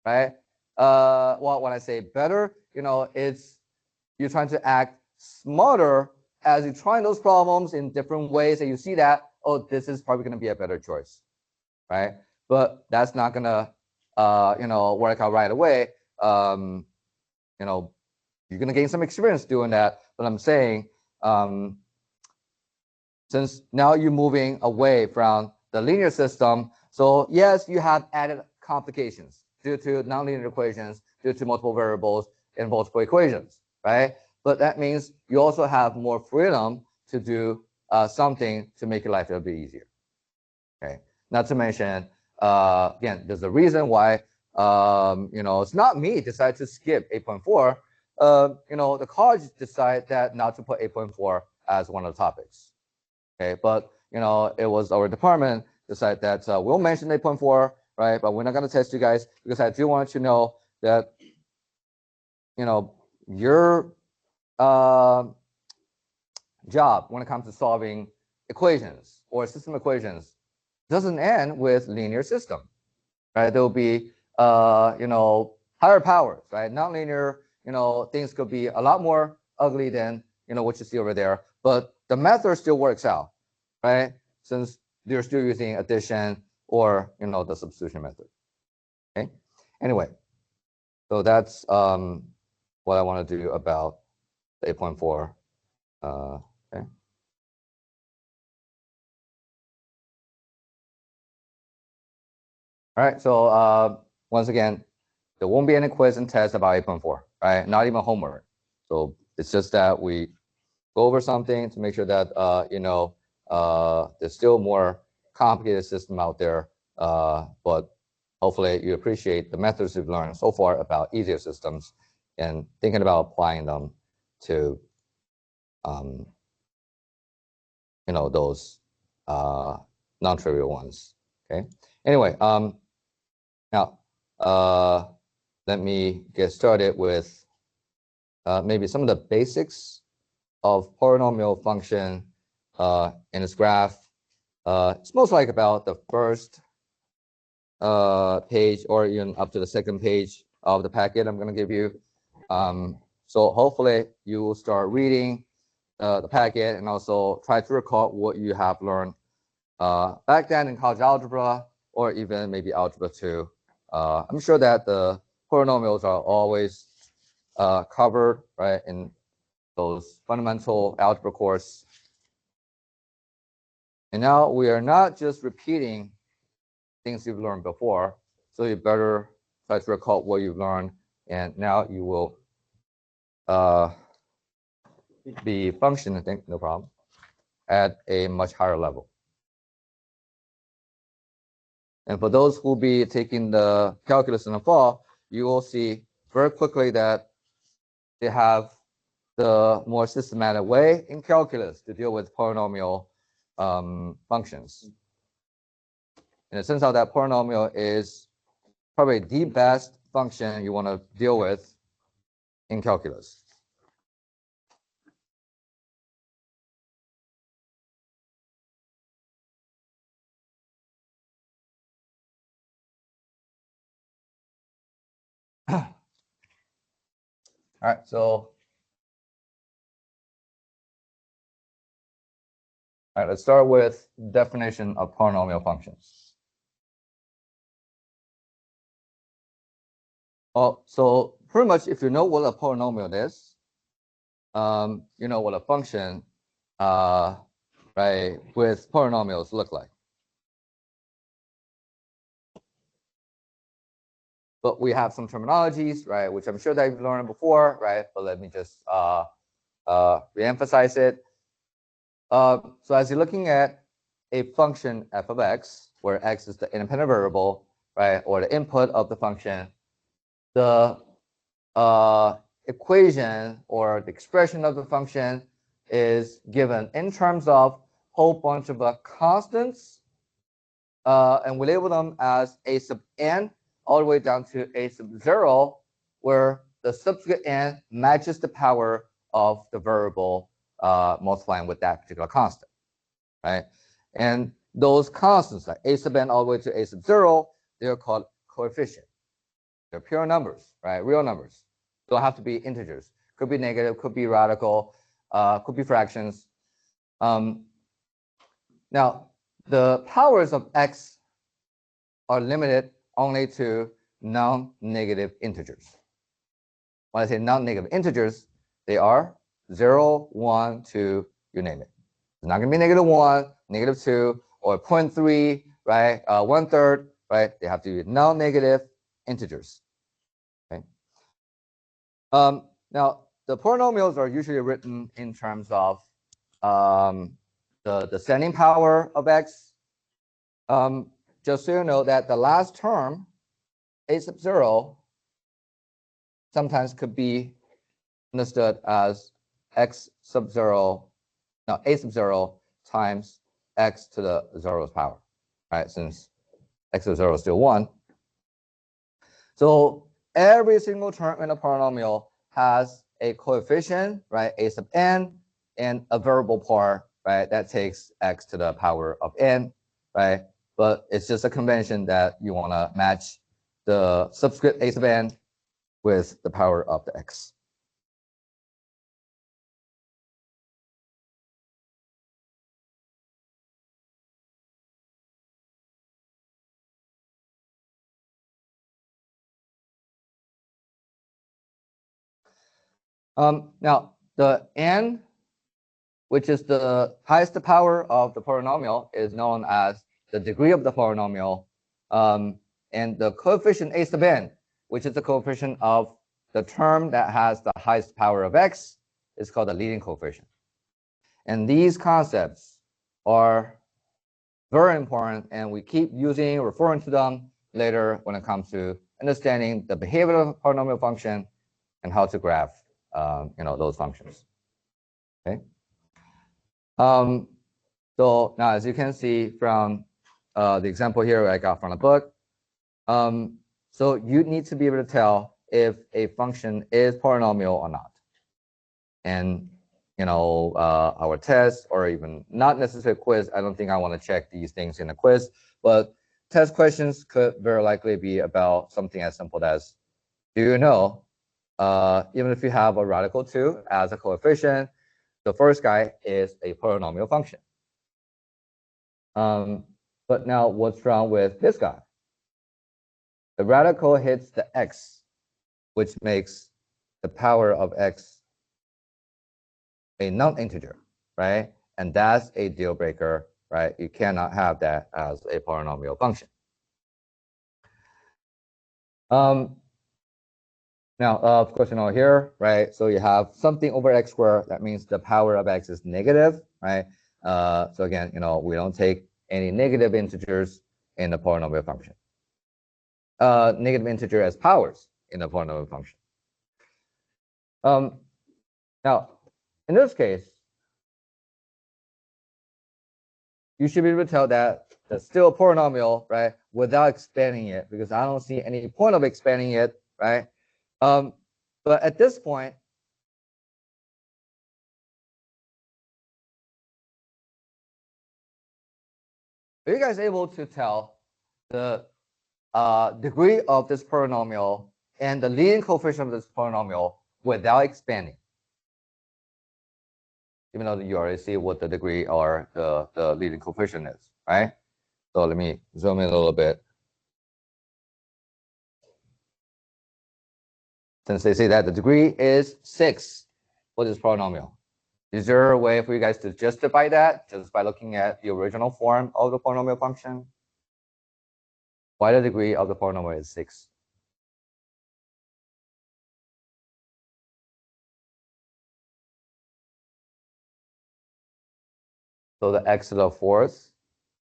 right? Well, when I say better, it's you're trying to act smarter as you're trying those problems in different ways, and you see that, oh, this is probably going to be a better choice, right? But that's not going to, work out right away. You're going to gain some experience doing that. But I'm saying, since now you're moving away from the linear system, so yes, you have added complications due to nonlinear equations, due to multiple variables and multiple equations, right? But that means you also have more freedom to do something to make your life a little bit easier, okay? Not to mention, again, there's a reason why, it's not me decide to skip 8.4. The college decided that not to put 8.4 as one of the topics. Okay, but it was our department decided that we'll mention 8.4, right? But we're not going to test you guys because I do want you to know that your job when it comes to solving equations or system equations doesn't end with linear system, right? There will be higher powers, right? Nonlinear, things could be a lot more ugly than what you see over there, but the method still works out, right? Since they're still using addition or the substitution method. Okay. Anyway, so that's what I want to do about the 8.4. Okay. All right. So once again, there won't be any quiz and test about 8.4, right? Not even homework. So it's just that we go over something to make sure that there's still more complicated system out there, but hopefully you appreciate the methods we've learned so far about easier systems and thinking about applying them to those non-trivial ones. Okay. Anyway, now let me get started with maybe some of the basics of polynomial function in this graph. It's most like about the first page or even up to the second page of the packet I'm going to give you. So hopefully you will start reading the packet and also try to recall what you have learned back then in college algebra or even maybe algebra 2. I'm sure that the polynomials are always covered, right, in those fundamental algebra course. And now we are not just repeating things you've learned before, so you better try to recall what you've learned, and now you will be functioning, I think, no problem, at a much higher level. And for those who will be taking the calculus in the fall, you will see very quickly that they have the more systematic way in calculus to deal with polynomial functions. And it turns out that polynomial is probably the best function you want to deal with in calculus. All right, so All right, let's start with definition of polynomial functions. So pretty much if you know what a polynomial is, you know what a function, right, with polynomials look like. But we have some terminologies, right, which I'm sure that you've learned before, right? But let me just reemphasize it. So as you're looking at a function f of x, where x is the independent variable, right, or the input of the function, the equation or the expression of the function is given in terms of a whole bunch of constants, and we label them as a sub n all the way down to a sub 0, where the subscript n matches the power of the variable multiplying with that particular constant, right? And those constants, like a sub n all the way to a sub 0, they're called coefficient. They're pure numbers, right? Real numbers. Don't have to be integers. Could be negative, could be radical, could be fractions. Now, the powers of x are limited only to non-negative integers. When I say non-negative integers, they are 0, 1, 2, you name it. It's not going to be -1, -2, or 0.3, right? 1/3, right? They have to be non-negative integers. Okay. Now, the polynomials are usually written in terms of the descending power of x. Just so you know that the last term, a sub 0, sometimes could be understood as x sub 0, no, a sub 0 times x to the 0's power, right? Since x sub 0 is still 1. So every single term in a polynomial has a coefficient, right, a sub n, and a variable part, right, that takes x to the power of n, right? But it's just a convention that you want to match the subscript a sub n with the power of the x. Now, the n, which is the highest power of the polynomial, is known as the degree of the polynomial. And the coefficient a sub n, which is the coefficient of the term that has the highest power of x, is called the leading coefficient. And these concepts are very important, and we keep using, referring to them later when it comes to understanding the behavior of a polynomial function and how to graph those functions. Okay. So now, as you can see from the example here I got from the book, so you need to be able to tell if a function is polynomial or not. And our test, or even not necessarily quiz, I don't think I want to check these things in a quiz, but test questions could very likely be about something as simple as, do you know, even if you have a radical 2 as a coefficient, the first guy is a polynomial function. But now what's wrong with this guy? The radical hits the x, which makes the power of x a non-integer, right? And that's a deal breaker, right? You cannot have that as a polynomial function. Now, of course, here, right? So you have something over x squared. That means the power of x is negative, right? So again, we don't take any negative integers in the polynomial function. Negative integer as powers in the polynomial function. Now, in this case, you should be able to tell that it's still a polynomial, right, without expanding it, because I don't see any point of expanding it, right? But at this point, are you guys able to tell the degree of this polynomial and the leading coefficient of this polynomial without expanding? even though you already see what the degree or the leading coefficient is, right? So let me zoom in a little bit. Since they say that the degree is 6 for this polynomial, is there a way for you guys to justify that just by looking at the original form of the polynomial function? Why the degree of the polynomial is 6? So the x to the 4th,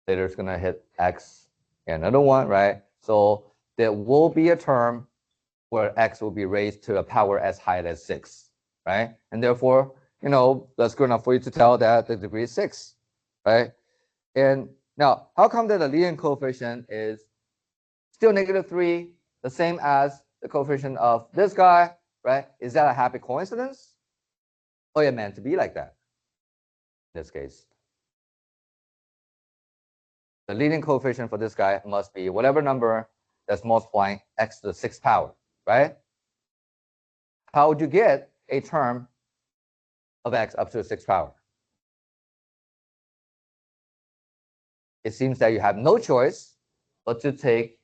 later it's going to hit x and another one, right? So there will be a term where x will be raised to a power as high as 6, right? And therefore, you know, that's good enough for you to tell that the degree is 6, right? And now, how come that the leading coefficient is still -3, the same as the coefficient of this guy, right? Is that a happy coincidence? Or it meant to be like that in this case? The leading coefficient for this guy must be whatever number that's multiplying x to the 6th power, right? How would you get a term of x up to the 6th power? It seems that you have no choice but to take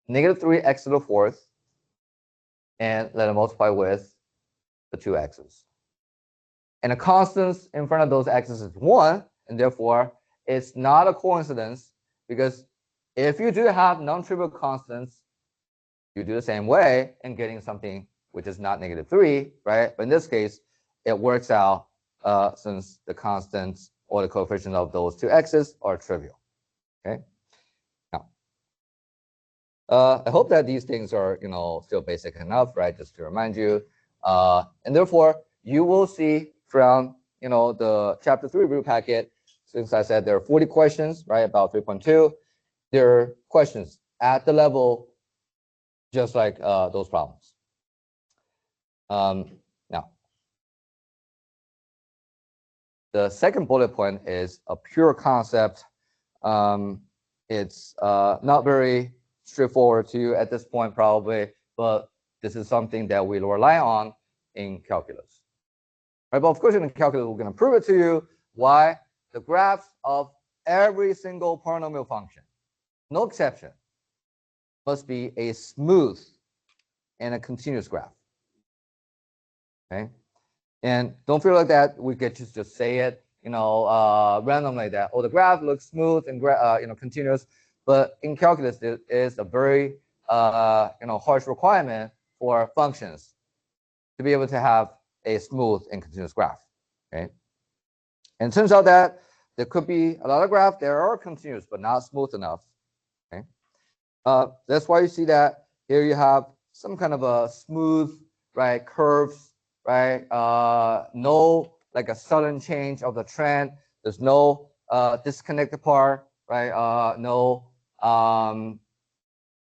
-3x to the 4th and let it multiply with the 2 x's. And the constants in front of those x's is 1, and therefore it's not a coincidence, because if you do have non-trivial constants, you do the same way and getting something which is not -3, right? But in this case, it works out since the constants or the coefficient of those 2 x's are trivial. Okay. Now, I hope that these things are, you know, still basic enough, right? Just to remind you, and therefore you will see from, you know, the chapter 3 review packet. Since I said there are 40 questions, right, about 3.2, there are questions at the level just like those problems. Now, the second bullet point is a pure concept. It's not very straightforward to you at this point probably, but this is something that we rely on in calculus. Right, but of course in calculus we're going to prove it to you. Why? The graphs of every single polynomial function, no exception, must be a smooth and a continuous graph. Okay, and don't feel like that we get to just say it, you know, randomly that, oh, the graph looks smooth and you know, continuous. But in calculus, it is a very you know, harsh requirement for functions to be able to have a smooth and continuous graph. Okay, and it turns out that there could be a lot of graphs that are continuous but not smooth enough. Okay, that's why you see that here you have some kind of a smooth, right, curves, right? No like a sudden change of the trend. There's no disconnected part, right? No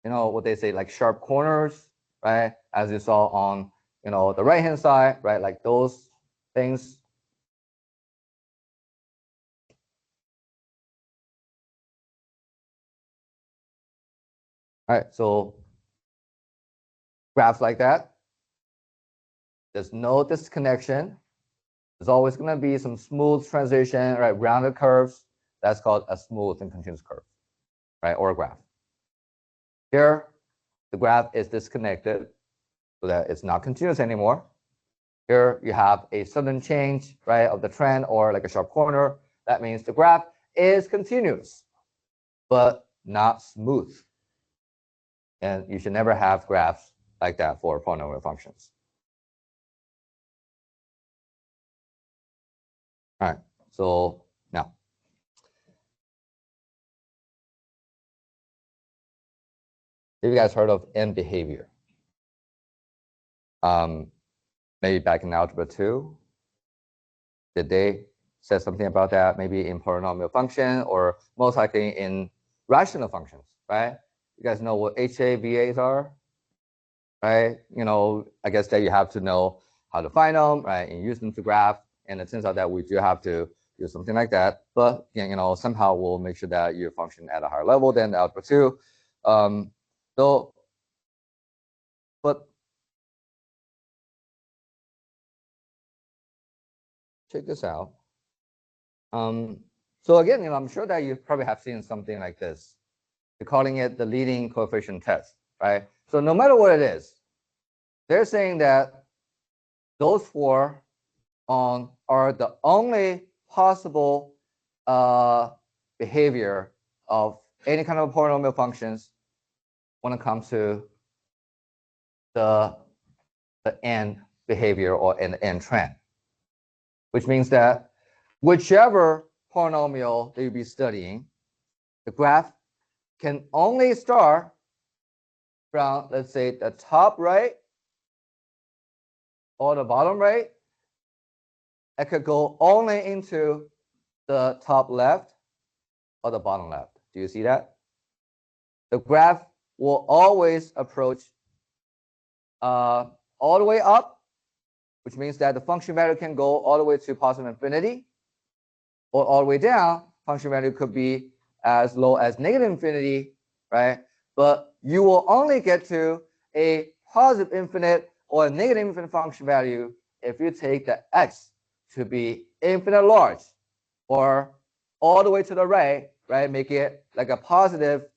you know what they say, like sharp corners, right? As you saw on, you know, the right hand side, right? Like those things. All right, so graphs like that, there's no disconnection. There's always going to be some smooth transition, right? Rounded curves. That's called a smooth and continuous curve, right? Or a graph. Here, the graph is disconnected so that it's not continuous anymore. Here you have a sudden change, right, of the trend or like a sharp corner. That means the graph is continuous, but not smooth. And you should never have graphs like that for polynomial functions. All right, so now, have you guys heard of end behavior? Maybe back in algebra 2, did they say something about that? Maybe in polynomial function, or most likely in rational functions, right? You guys know what HAVAs are, right? You know, I guess that you have to know how to find them, right, and use them to graph. And it turns out that we do have to do something like that. But again, you know, somehow we'll make sure that you function at a higher level than algebra 2. So, but check this out. So again, I'm sure that you probably have seen something like this. They're calling it the leading coefficient test, right? So no matter what it is, they're saying that those four are the only possible behavior of any kind of polynomial functions when it comes to the end behavior or an end trend, which means that whichever polynomial that you'll be studying, the graph can only start from, let's say, the top right or the bottom right. It could go only into the top left or the bottom left. Do you see that? The graph will always approach all the way up, which means that the function value can go all the way to positive infinity, or all the way down, function value could be as low as negative infinity, right? But you will only get to a positive infinite or a negative infinite function value if you take the x to be infinite large, or all the way to the right, right? Make it like a positive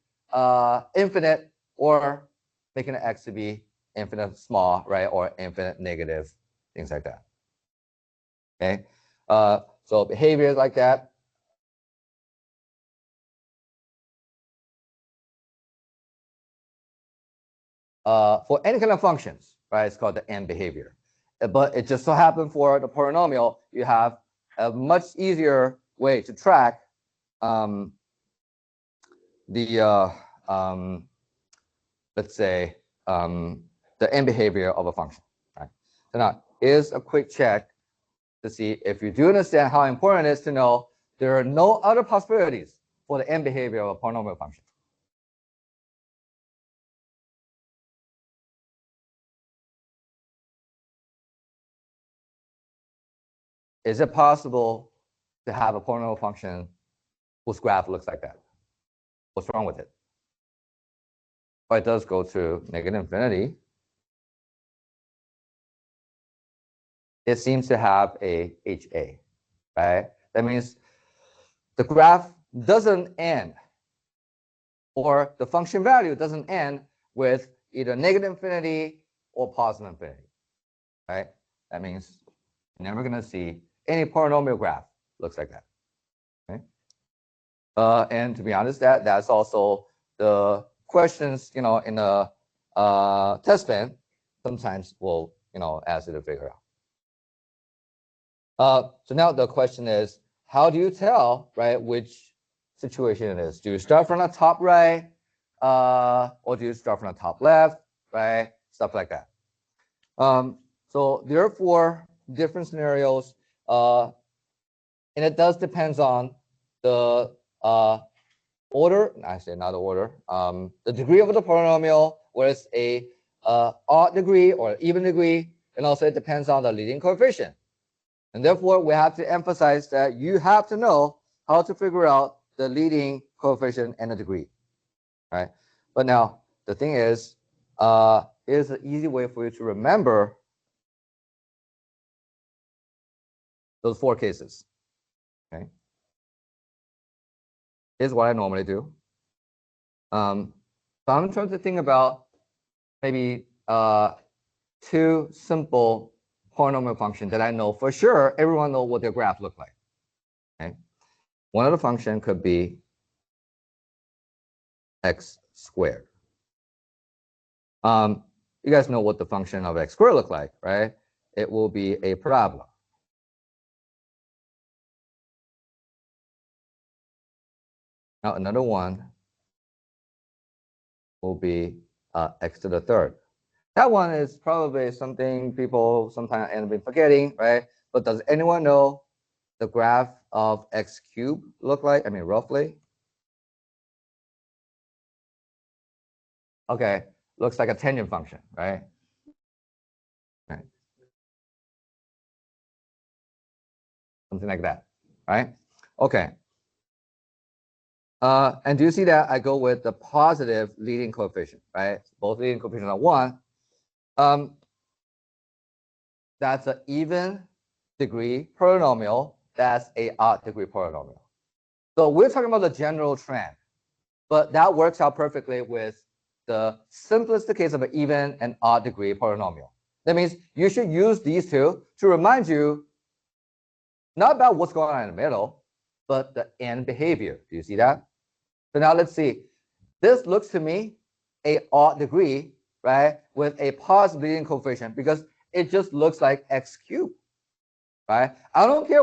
infinite, or making the x to be infinite small, right? Or infinite negative, things like that. Okay, so behaviors like that. For any kind of functions, right? It's called the end behavior. But it just so happened for the polynomial, you have a much easier way to track let's say, the end behavior of a function. Right? So now, here's a quick check to see if you do understand how important it is to know there are no other possibilities for the end behavior of a polynomial function. Is it possible to have a polynomial function whose graph looks like that? What's wrong with it? Well, it does go to negative infinity. It seems to have a HA, right? That means the graph doesn't end, or the function value doesn't end with either negative infinity or positive infinity, right? That means you're never going to see any polynomial graph looks like that. Okay? And to be honest, that's also the questions, in the test pen sometimes will, ask you to figure out. So now the question is, how do you tell, right, which situation it is? Do you start from the top right, or do you start from the top left, right? Stuff like that. So there are 4 different scenarios, and it does depends on the order. I say not the order. The degree of the polynomial, whether it's a odd degree or even degree, and also it depends on the leading coefficient. And therefore, we have to emphasize that you have to know how to figure out the leading coefficient and the degree, right? But now, the thing is, here's an easy way for you to remember those 4 cases, okay? Here's what I normally do. So I'm trying to think about maybe 2 simple polynomial functions that I know for sure everyone knows what their graph look like. Okay, one of the function could be x squared. You guys know what the function of x squared look like, right? It will be a parabola. Now another one will be x to the third. That one is probably something people sometimes end up forgetting, right? But does anyone know the graph of x cubed look like? I mean, roughly. Okay, looks like a tangent function, right? Right. Something like that, right? Okay. And do you see that I go with the positive leading coefficient, right? Both leading coefficients are 1. That's an even degree polynomial, that's a odd degree polynomial. So we're talking about the general trend, but that works out perfectly with the simplest case of an even and odd degree polynomial. That means you should use these two to remind you not about what's going on in the middle, but the end behavior. Do you see that? So now let's see. This looks to me a odd degree, right, with a positive leading coefficient because it just looks like x cubed, right? I don't care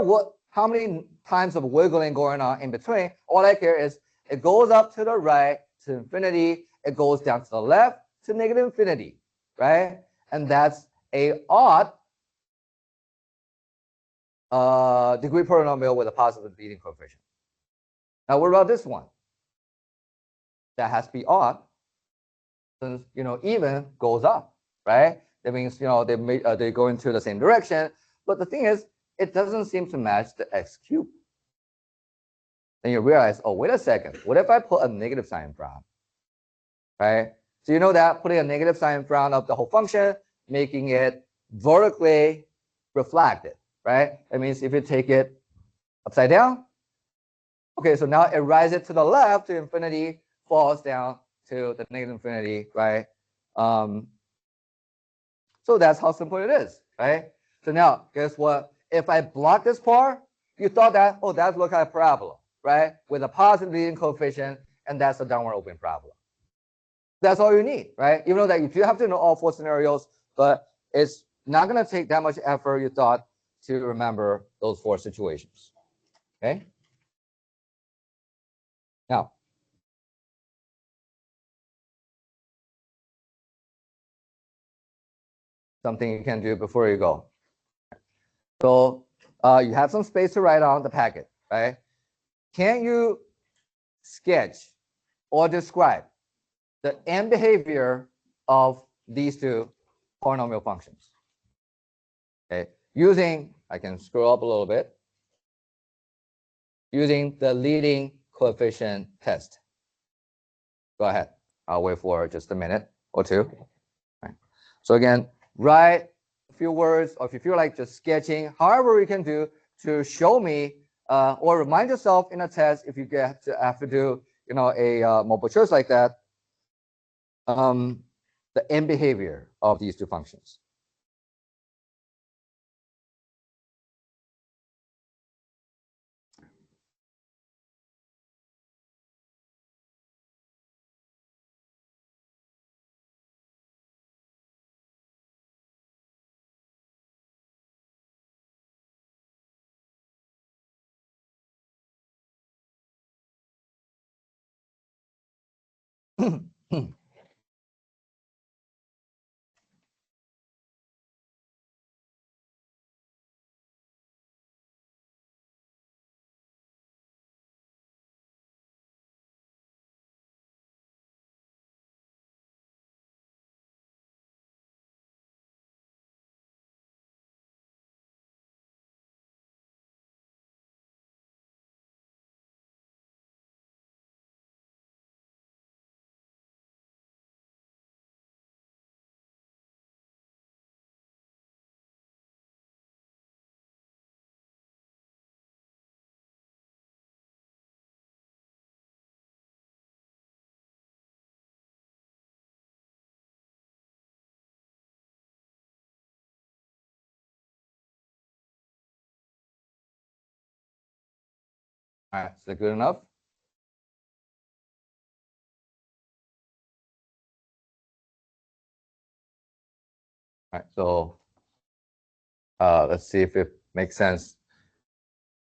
how many times of wiggling going on in between. All I care is it goes up to the right to infinity. It goes down to the left to negative infinity, right? And that's a odd degree polynomial with a positive leading coefficient. Now, what about this one? That has to be odd, since even goes up, right? That means they go into the same direction. But the thing is, it doesn't seem to match the x cubed. Then you realize, oh, wait a second. What if I put a negative sign in front, right? So you know that putting a negative sign in front of the whole function, making it vertically reflected, right? That means if you take it upside down, okay, so now it rises to the left to infinity, falls down to the negative infinity, right? So that's how simple it is, right? So now, guess what? If I block this part, you thought that, oh, that's look like a parabola, right? With a positive leading coefficient, and that's a downward open parabola. That's all you need, right? Even though that you do have to know all four scenarios, but it's not going to take that much effort, you thought, to remember those four situations, okay? Now, something you can do before you go. So you have some space to write on the packet, right? Can you sketch or describe the end behavior of these two polynomial functions? Okay, using, I can scroll up a little bit, using the leading coefficient test. Go ahead. I'll wait for just a minute or two. Right. So again, write a few words, or if you feel like just sketching, however you can do to show me or remind yourself in a test if you have to do a multiple choice like that, the end behavior of these two functions. All right, is that good enough? All right, so let's see if it makes sense.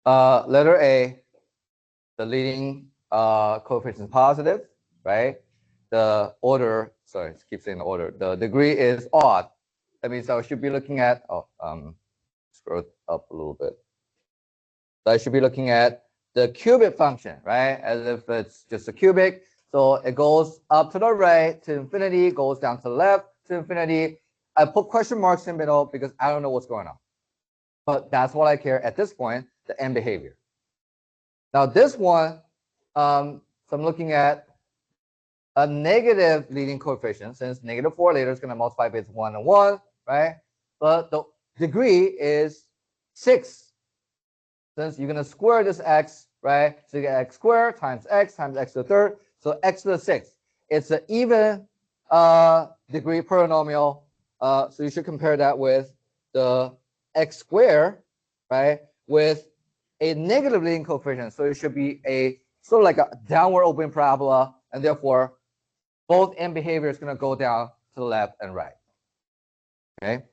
Letter A, the leading coefficient is positive, right? The order, sorry, I keep saying the order. The degree is odd. That means I should be looking at, scroll up a little bit. So I should be looking at the cubic function, right? As if it's just a cubic. So it goes up to the right to infinity, goes down to the left to infinity. I put question marks in the middle because I don't know what's going on. But that's what I care at this point, the end behavior. Now this one, so I'm looking at a negative leading coefficient, since -4 later is going to multiply with 1 and 1, right? But the degree is 6. Since you're going to square this x, right? So you get x squared times x to the third. So x to the 6th. It's an even degree polynomial. So you should compare that with the x squared, right? With a negative leading coefficient. So it should be a sort of like a downward open parabola. And therefore, both end behavior is going to go down to the left and right. Okay.